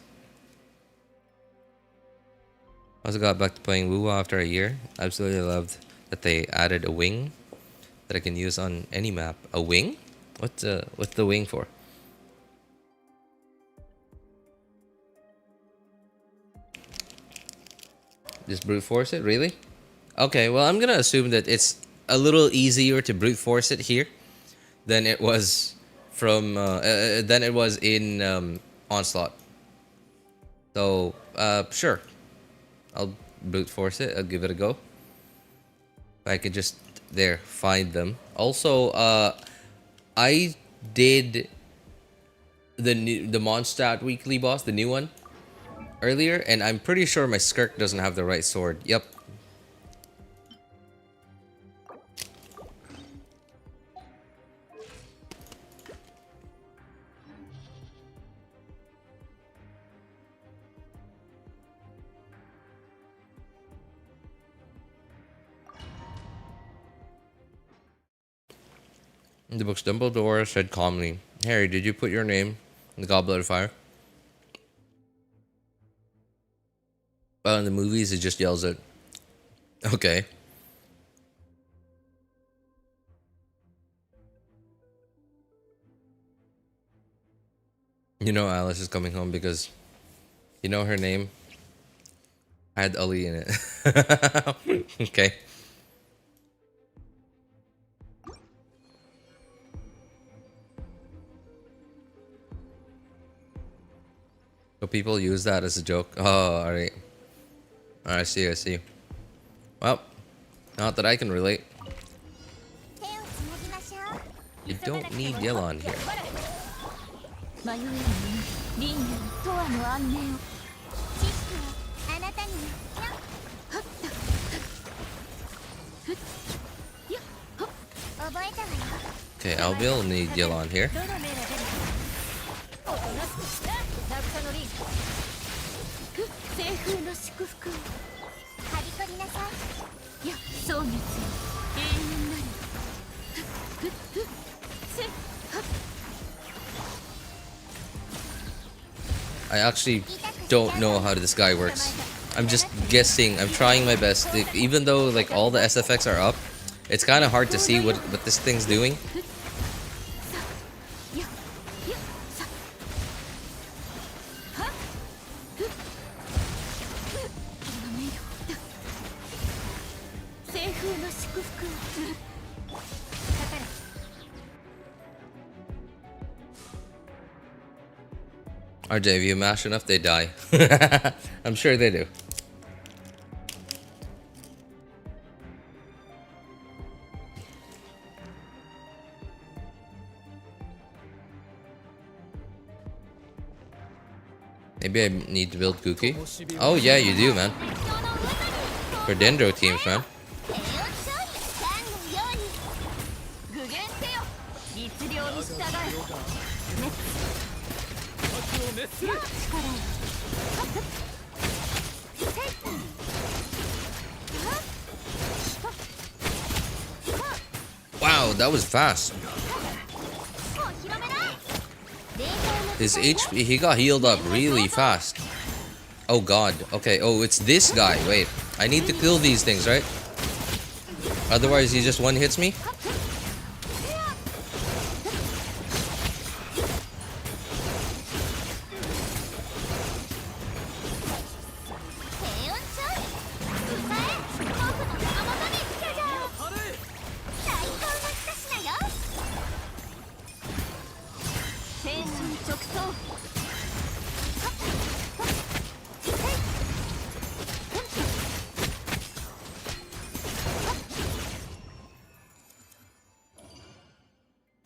Also got back to playing WoW after a year. Absolutely loved that they added a wing that I can use on any map. A wing? What's the wing for? Just brute force it, really? Okay, well I'm gonna assume that it's a little easier to brute force it here than it was than it was in Onslaught. So sure, I'll brute force it. I'll give it a go. If I could just find them. Also, I did the Mondstadt weekly boss, the new one, earlier, and I'm pretty sure my Skirk doesn't have the right sword. Yep. In the books, Dumbledore said calmly, "Harry, did you put your name in the Goblet of Fire?" Well, in the movies, it just yells it. Okay. You know Alice is coming home because you know her name had Ali in it. Okay. So people use that as a joke. Oh, alright. I see, I see. Well, not that I can relate. You don't need Yelan here. Okay, Albiel need Yelan here. I actually don't know how this guy works. I'm just guessing. I'm trying my best. Even though like all the SFX are up, it's kind of hard to see what this thing's doing. RJ, if you mash enough, they die. I'm sure they do. Maybe I need to build Kuki. Oh yeah, you do, man. For Dendro teams, man. Wow, that was fast. His HP, he got healed up really fast. Oh god, okay, oh, it's this guy. Wait, I need to kill these things, right? Otherwise he just one hits me.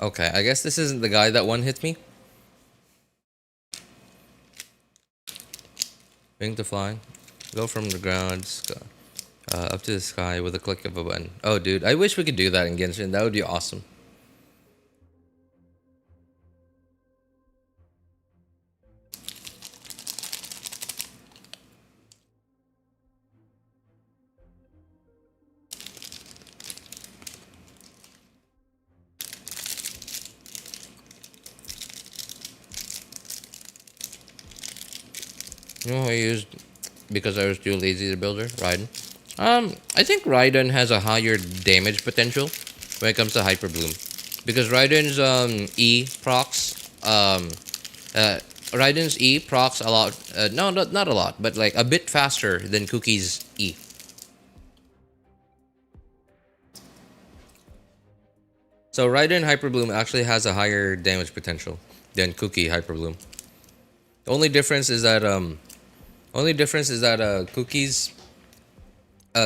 Okay, I guess this isn't the guy that one hit me. Wing to fly. Go from the ground up to the sky with a click of a button. Oh, dude, I wish we could do that in Genshin. That would be awesome. You know who I used because I was too lazy to build her? Raiden. I think Raiden has a higher damage potential when it comes to Hyper Bloom. Because Raiden's E procs Raiden's E procs a lot no, not a lot, but like a bit faster than Cookie's E. So Raiden Hyper Bloom actually has a higher damage potential than Cookie Hyper Bloom. The only difference is that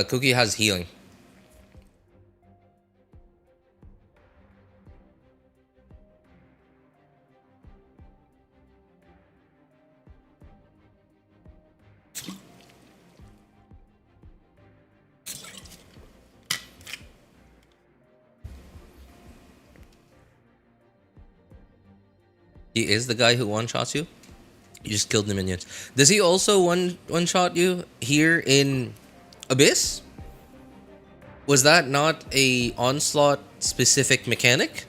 Cookie has healing. He is the guy who one-shots you? You just killed the minions. Does he also one-shot you here in Abyss? Was that not a Onslaught specific mechanic?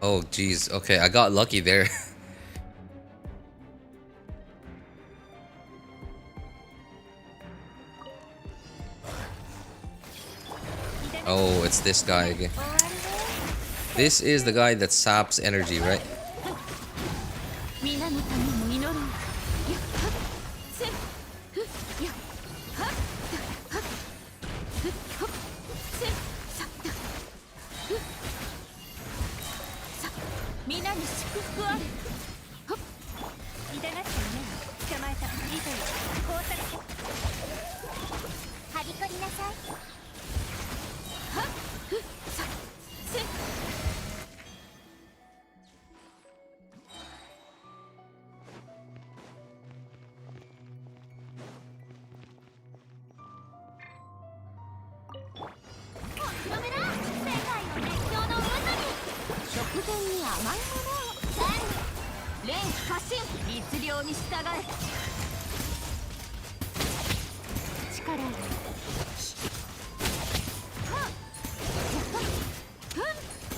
Oh jeez, okay, I got lucky there. Oh, it's this guy again. This is the guy that saps energy, right?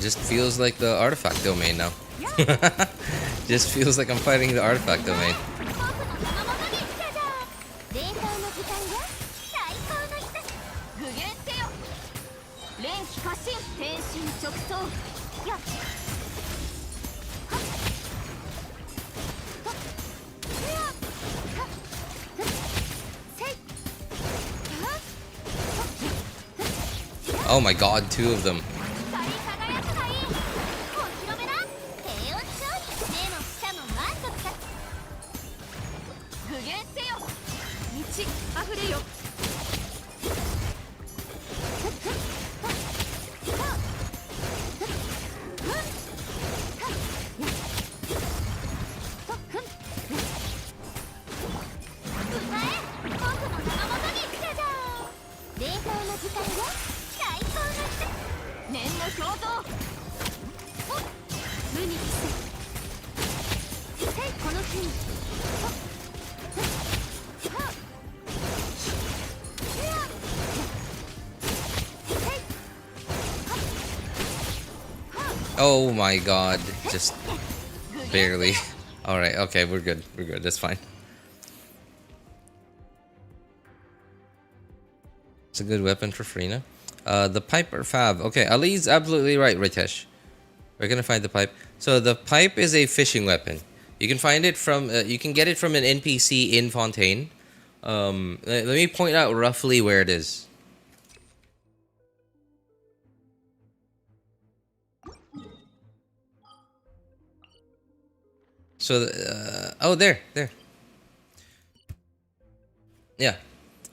Just feels like the artifact domain now. Just feels like I'm fighting the artifact domain. Oh my god, two of them. Oh my god, just barely. Alright, okay, we're good. We're good, that's fine. It's a good weapon for Furina. The pipe or fab. Okay, Ali's absolutely right, Ritesh. We're gonna find the pipe. So the pipe is a fishing weapon. You can find it from, you can get it from an NPC in Fontaine. Let me point out roughly where it is. So, oh, there. Yeah,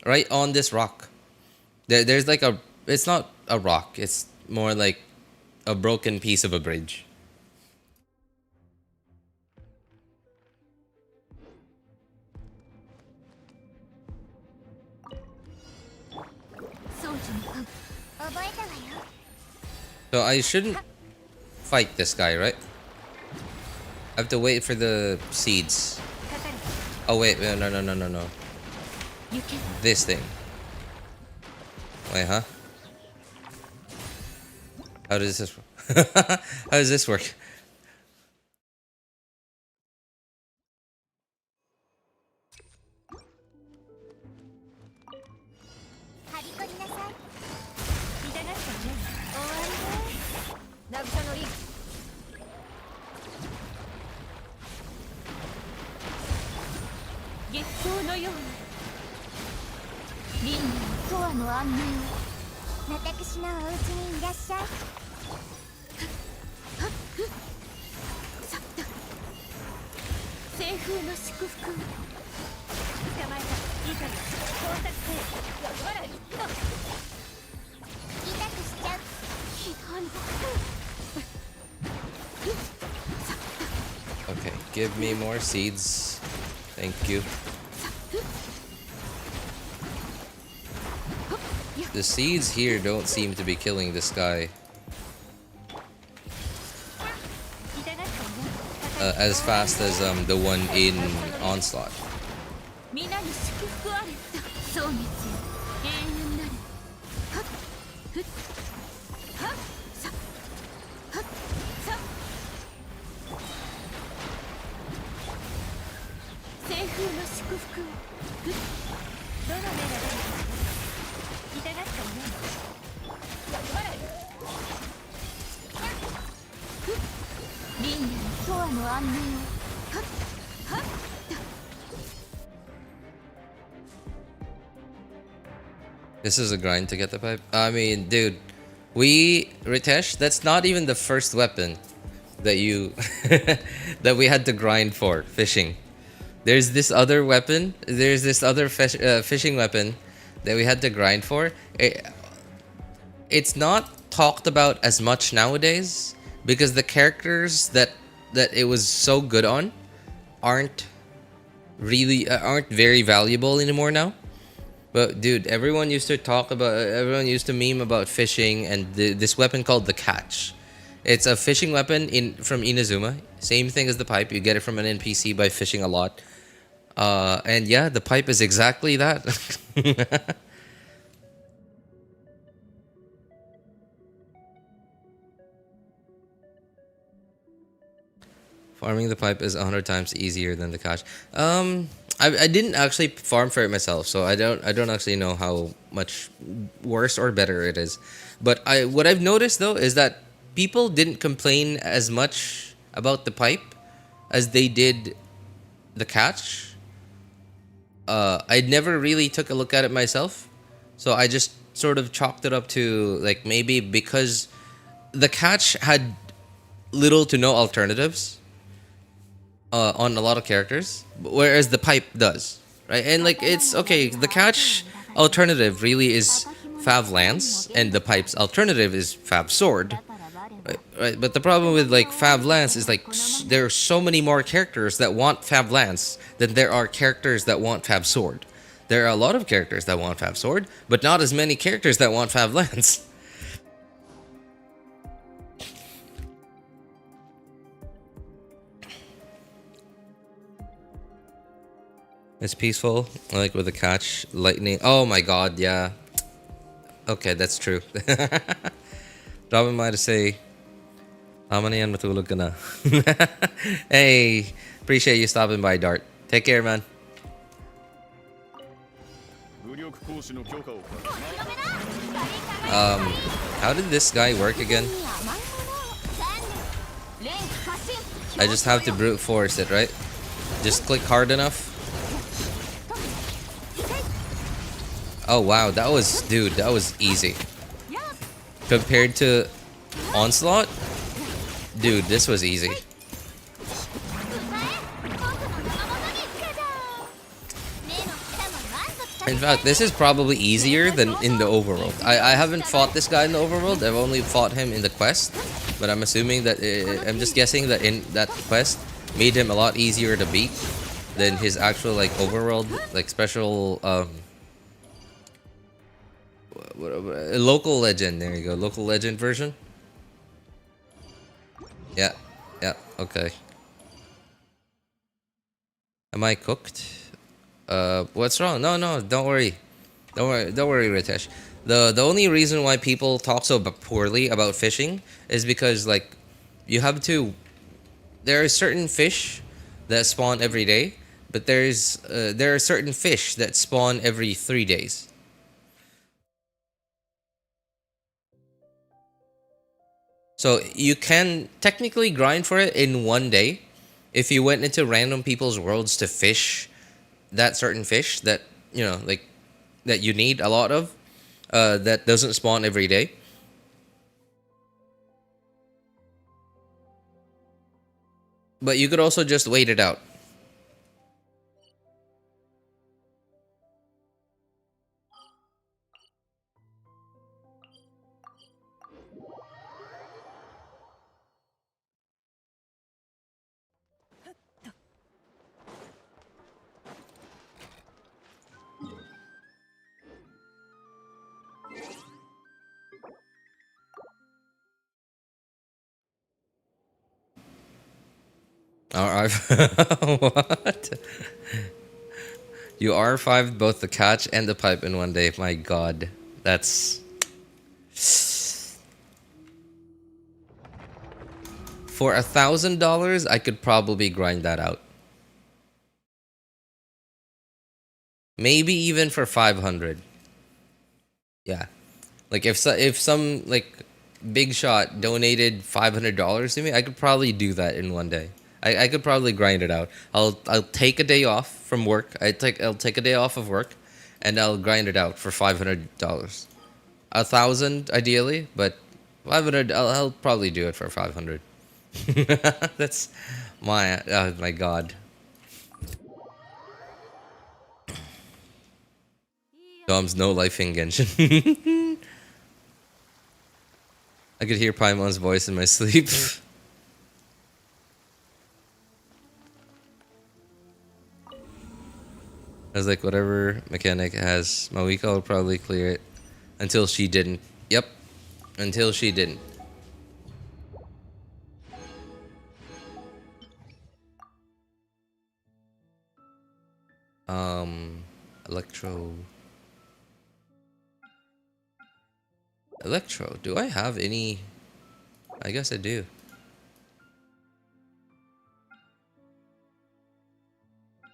right on this rock. There's like a, it's not a rock, it's more like a broken piece of a bridge. So I shouldn't fight this guy, right? I have to wait for the seeds. Oh wait, no. This thing. Wait, huh? How does this work? How does this work? Okay, give me more seeds. Thank you. The seeds here don't seem to be killing this guy as fast as the one in Onslaught. This is a grind to get the pipe. I mean, dude, Ritesh, that's not even the first weapon. that you that we had to grind for fishing. There's this other weapon. There's this other fishing weapon that we had to grind for. It's not talked about as much nowadays because the characters that it was so good on aren't aren't very valuable anymore now. But dude, everyone used to meme about fishing and this weapon called the catch. It's a fishing weapon from Inazuma. Same thing as the pipe. You get it from an NPC by fishing a lot. And yeah, the pipe is exactly that. Farming the pipe is 100 times easier than the catch. I didn't actually farm for it myself, so I don't actually know how much worse or better it is. But what I've noticed though is that people didn't complain as much about the pipe as they did the catch. I never really took a look at it myself, so I just sort of chalked it up to like maybe because the catch had little to no alternatives on a lot of characters, whereas the pipe does, right? And like it's okay. The catch alternative really is Fav Lance, and the pipe's alternative is Fav Sword, right? But the problem with like Fav Lance is like there are so many more characters that want Fav Lance than there are characters that want Fav Sword. There are a lot of characters that want Fav Sword, but not as many characters that want Fav Lance. It's peaceful, like with the catch, lightning. Oh my god, yeah. Okay, that's true. Drop by to say, tama na yan, matulog ka na. Hey, appreciate you stopping by, Dart. Take care, man. How did this guy work again? I just have to brute force it, right? Just click hard enough. Oh wow, that was, dude, that was easy. Compared to Onslaught, dude, this was easy. In fact, this is probably easier than in the overworld. I haven't fought this guy in the overworld. I've only fought him in the quest, but I'm assuming that I'm just guessing that in that quest made him a lot easier to beat than his actual like overworld like special local legend. There you go, local legend version. Yeah, yeah, okay. Am I cooked? What's wrong? No, no, don't worry. Don't worry, Ritesh. The only reason why people talk so poorly about fishing is because like you have to. There are certain fish that spawn every day, but there are certain fish that spawn every 3 days. So you can technically grind for it in 1 day if you went into random people's worlds to fish that certain fish that you know like that you need a lot of that doesn't spawn every day. But you could also just wait it out. Alright. What? You R5'd both the catch and the pipe in 1 day. My god. That's... For $1,000, I could probably grind that out. Maybe even for 500. Yeah. Like if some like big shot donated $500 to me, I could probably do that in 1 day. I could probably grind it out. I'll take a day off from work. I'll take a day off of work, and I'll grind it out for $500. 1,000 ideally, but 500. I'll probably do it for 500. That's my oh my god. Dom's no life in Genshin. I could hear Paimon's voice in my sleep. I was like, whatever mechanic has Mawika will probably clear it. Until she didn't. Yep. Until she didn't. Um, Electro. Electro. Do I have any? I guess I do.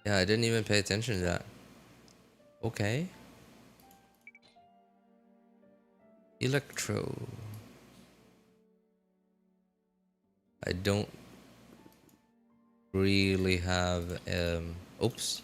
Yeah, I didn't even pay attention to that. Okay. Electro. I don't really have oops.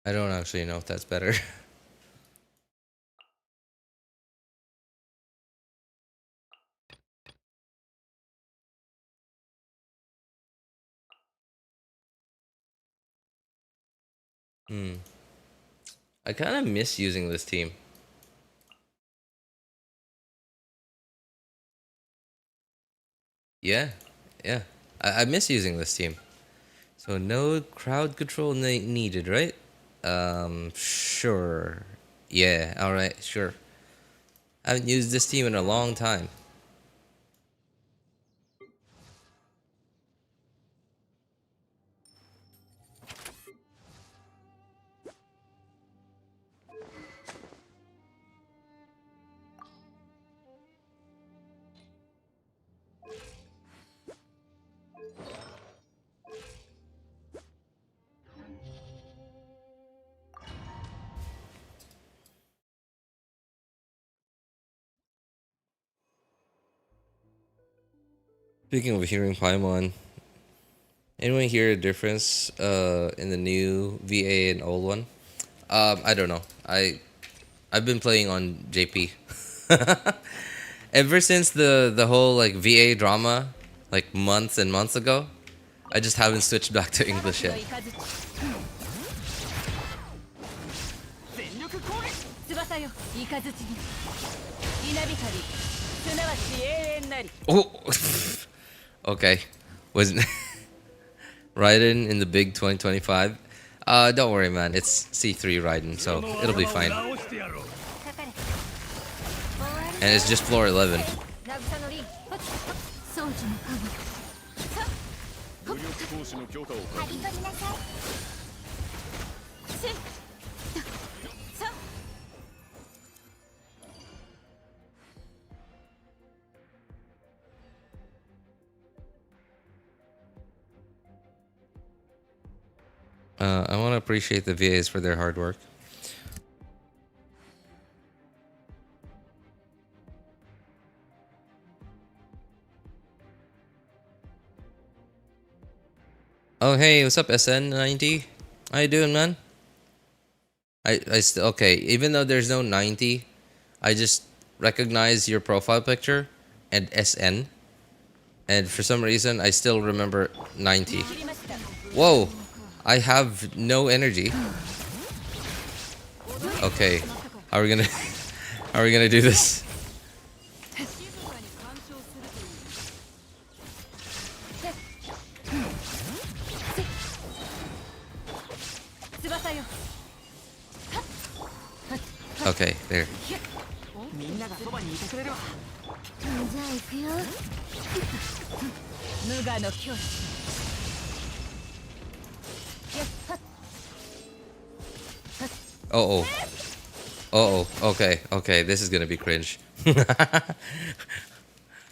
I don't actually know if that's better. Hmm. I kind of miss using this team. Yeah, yeah. I miss using this team. So no crowd control needed, right? Sure. Yeah, alright, sure. I haven't used this team in a long time. Speaking of hearing Paimon, anyone hear a difference in the new VA and old one? I don't know. I've been playing on JP. Ever since the whole like VA drama, like months and months ago, I just haven't switched back to English yet. Oh, okay. Wasn't Raiden in the big 2025? Don't worry, man. It's C3 Raiden, so it'll be fine. And it's just floor 11. I want to appreciate the VAs for their hard work. Oh, hey, what's up, SN90? How you doing, man? I still okay. Even though there's no 90, I just recognize your profile picture and SN, and for some reason I still remember 90. Whoa, I have no energy. Okay, how are we gonna how are we gonna do this? Okay, there. みんながそばにいてくれるわ。じゃあ行くよ。無我の境地。Oh, oh. Oh, oh. Okay, okay. This is gonna be cringe.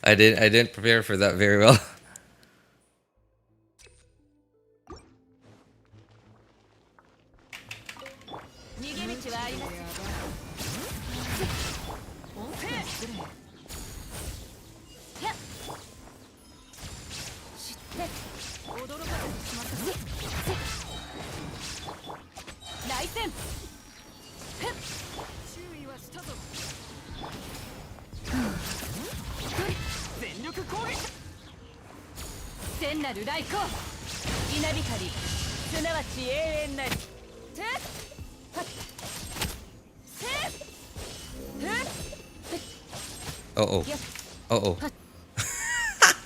I didn't prepare for that very well. 逃げ道はありません。驚かせてしまったぞ。来戦。注意はしたぞ。全力攻撃。聖なる来光。稲光。すなわち永遠なり。Oh, oh. Oh, oh.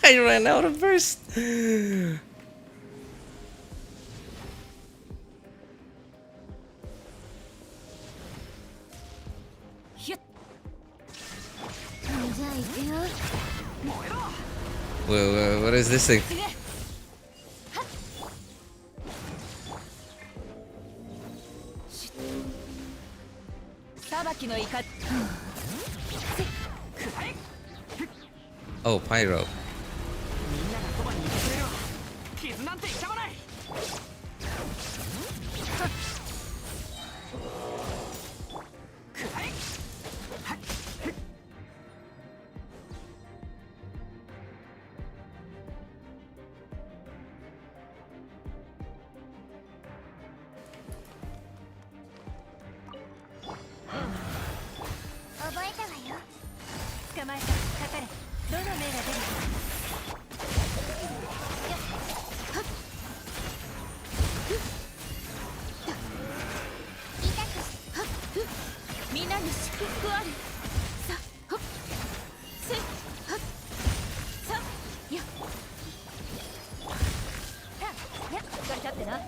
I ran out of burst. じゃあ行くよ。 Wait, what is this thing? 裁きの怒り。 Oh, pyro. みんながそばにいてくれるわ。傷なんて痛まない。 覚えたわよ。捕まえた。かかれ。どの目が出るか。みんなに祝福ある。さ、ほっ、せ、はっ、さ、や、や、しっかり立ってな。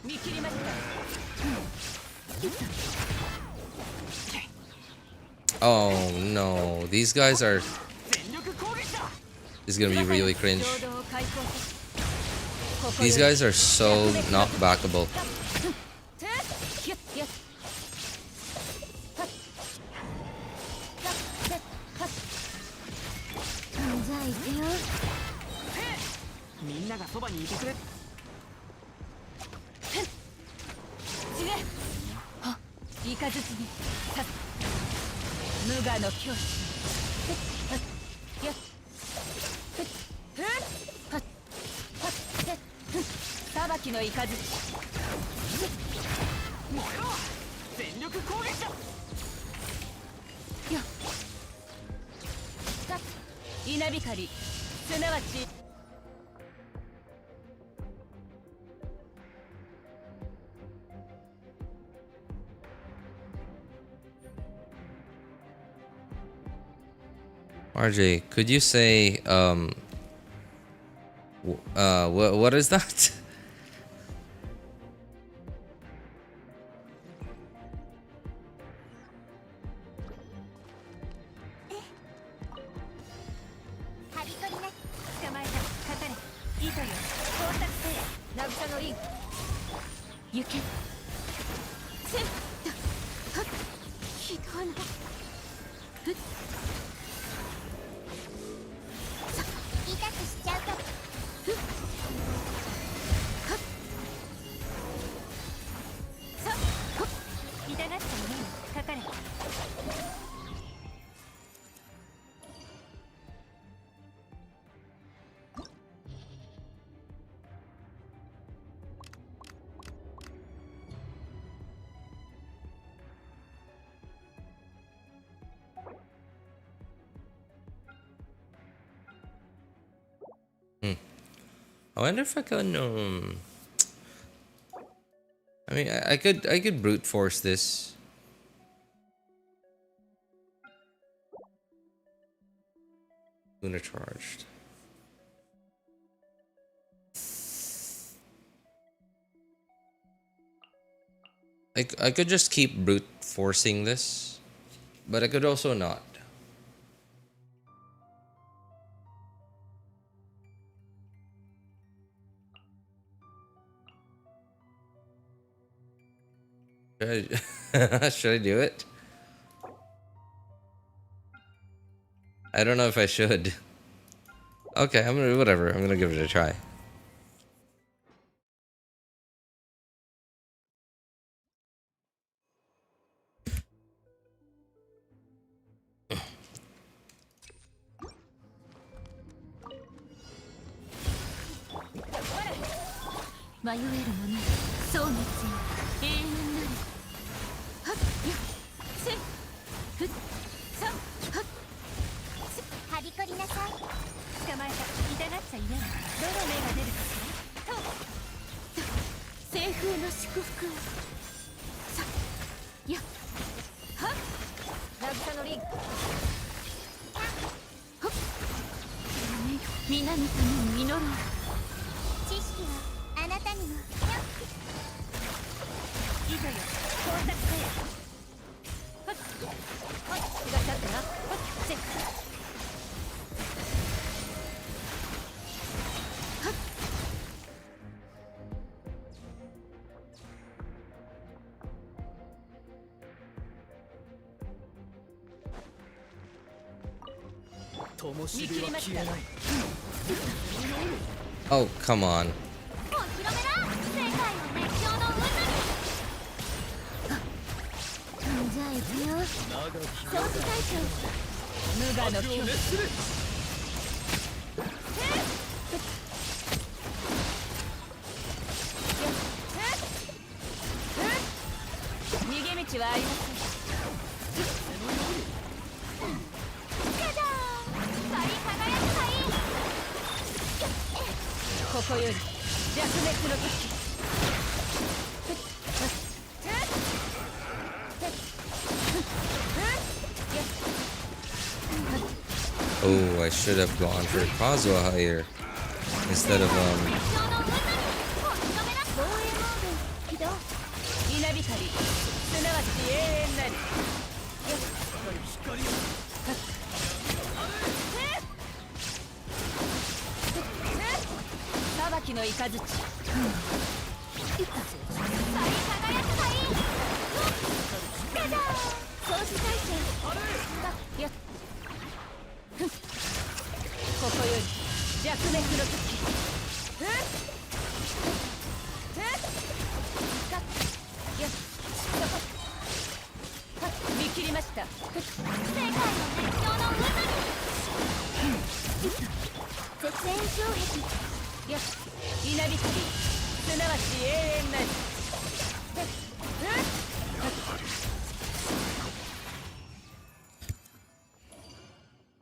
見切りました。 Oh no, these guys are. 全力攻撃だ。 This is gonna be really cringe. 衝動を解放させ。 These guys are so knockbackable. じゃあ行くよ。みんながそばにいてくれ。 イカズチに刺す。無我の境地。裁きのイカズチ。燃えろ。全力攻撃だ。よっ。稲光。すなわち。 RJ, could you say what is that? I wonder if I can. I mean, I could brute force this. Luna charged. I could just keep brute forcing this, but I could also not. Should I do it? I don't know if I should. Okay, whatever. I'm gonna give it a try. Oh, come on. Oh, I should have gone for Kazuha here instead of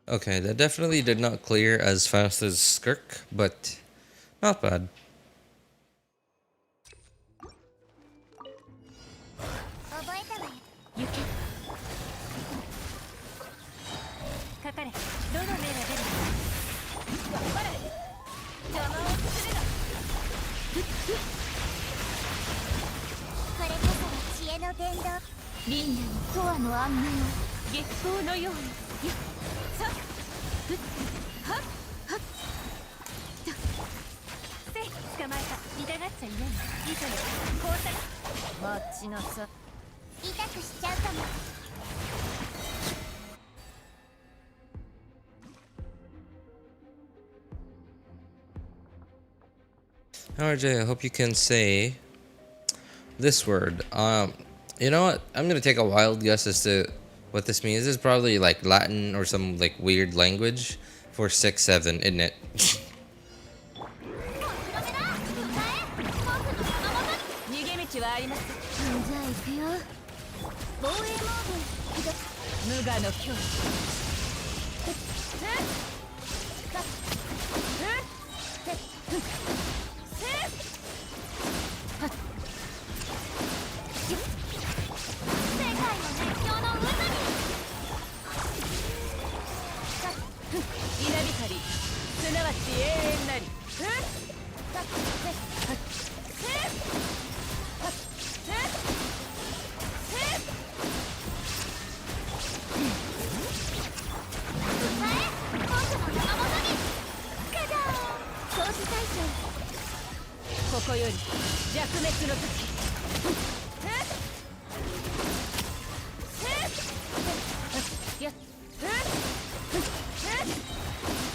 Okay, that definitely did not clear as fast as Skirk, but not bad. RJ, I hope you can say this word. You know what? I'm gonna take a wild guess as to what this means. This is probably like Latin or some like weird language for 6-7, isn't it? ここより弱滅の時。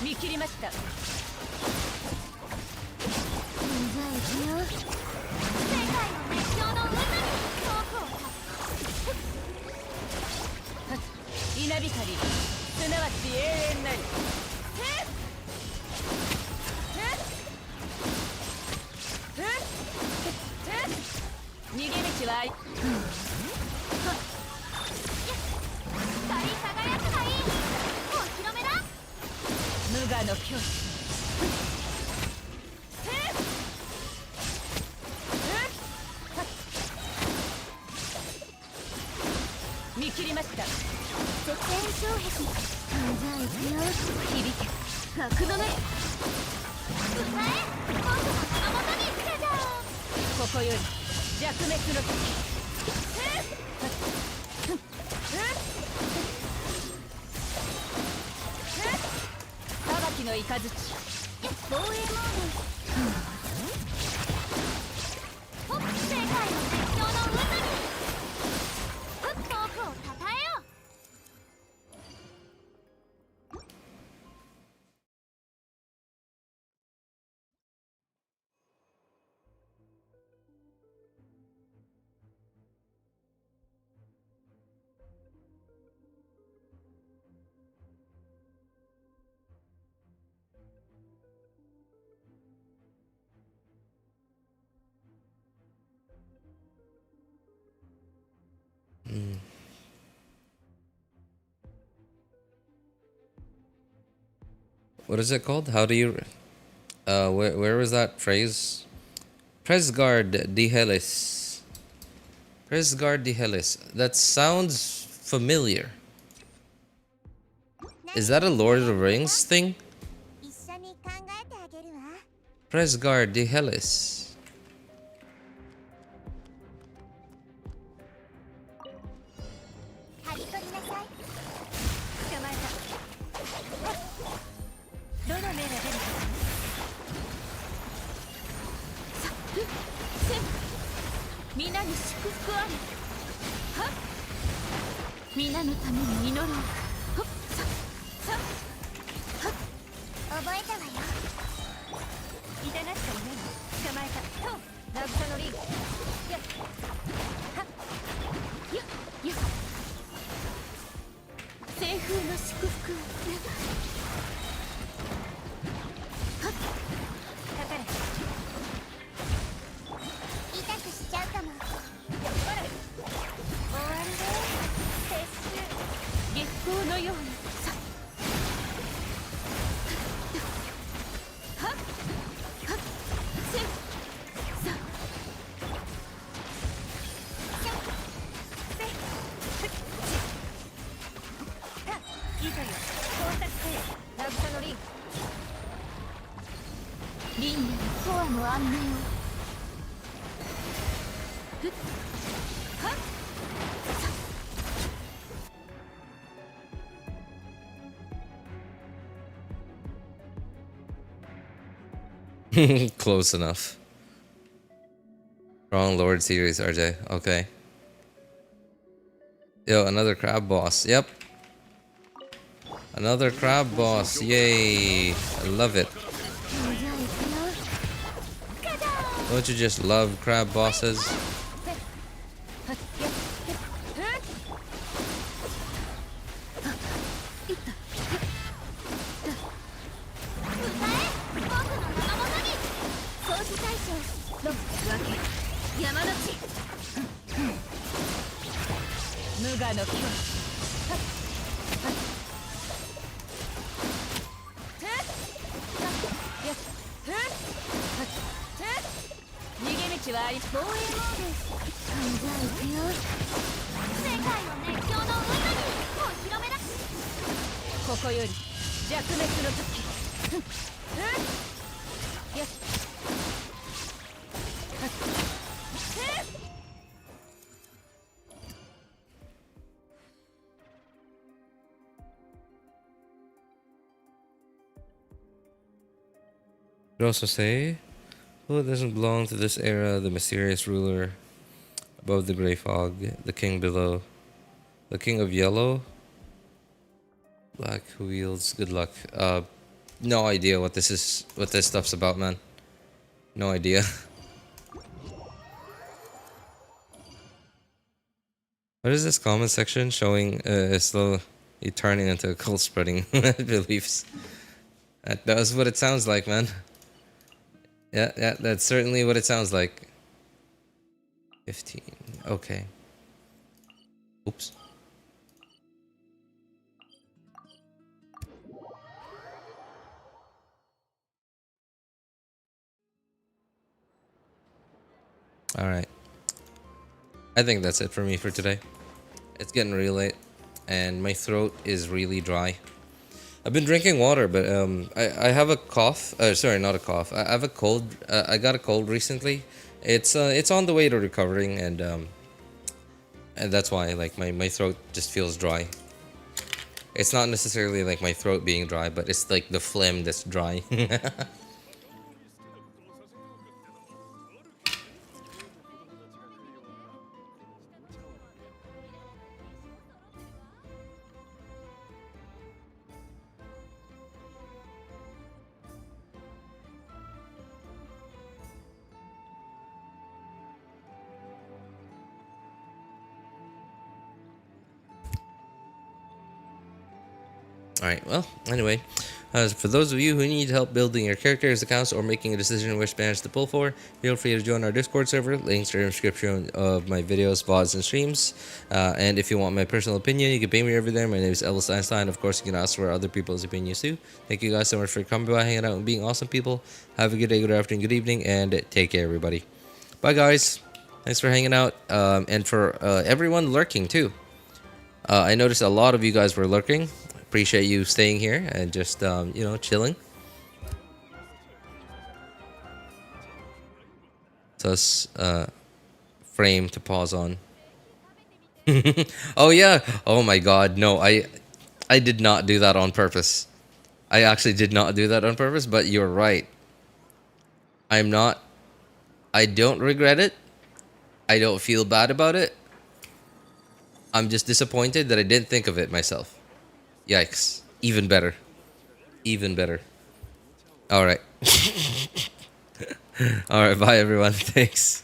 見切りました。稲光、すなわち永遠なり。逃げ道は光り輝くがいい。お披露目だ。無我の境地。見切りました。絶縁障壁。じゃあ行くよ。響け格の目。歌え僕の名元に来たじゃん。ここより弱滅の時。裁きの雷。防衛モード。世界の熱狂の渦に遠くをたたえよ。What is it called? How do you where was that phrase? Presgard de Hellis. Presgard de Hellis. That sounds familiar. Is that a Lord of the Rings thing? Presgard de Hellis. Close enough. Wrong Lord series, RJ. Okay. Yo, another crab boss. Yep. Another crab boss. Yay. I love it. Don't you just love crab bosses? 世界の熱狂の渦にお披露目だ。ここより弱滅の時。よし。You also say, "Who doesn't belong to this era? The mysterious ruler above the gray fog, the king below, the king of yellow, black who wields good luck." No idea what this is. What this stuff's about, man. No idea. What is this comment section showing? Slowly turning into a cult spreading beliefs. That's what it sounds like, man. Yeah, that's certainly what it sounds like. 15. Okay. Oops. Alright. I think that's it for me for today. It's getting really late, and my throat is really dry. I've been drinking water, but I have a cough. Sorry, not a cough. I have a cold. I got a cold recently. It's on the way to recovering, and that's why like my throat just feels dry. It's not necessarily like my throat being dry, but it's like the phlegm that's dry. Alright, well, anyway, for those of you who need help building your characters' accounts or making a decision which banners to pull for, feel free to join our Discord server. Links are in the description of my videos, VODs, and streams. And if you want my personal opinion, you can pay me over there. My name is Ellis Einstein. Of course, you can ask for other people's opinions too. Thank you guys so much for coming by, hanging out, and being awesome people. Have a good day, good afternoon, good evening, and take care, everybody. Bye, guys. Thanks for hanging out, and for everyone lurking too. I noticed a lot of you guys were lurking. Appreciate you staying here and just you know, chilling. Thus frame to pause on. Oh yeah. Oh my god, no, I did not do that on purpose. I actually did not do that on purpose, but you're right. I don't regret it. I don't feel bad about it. I'm just disappointed that I didn't think of it myself. Yikes. Even better. Even better. Alright. Alright, bye everyone. Thanks.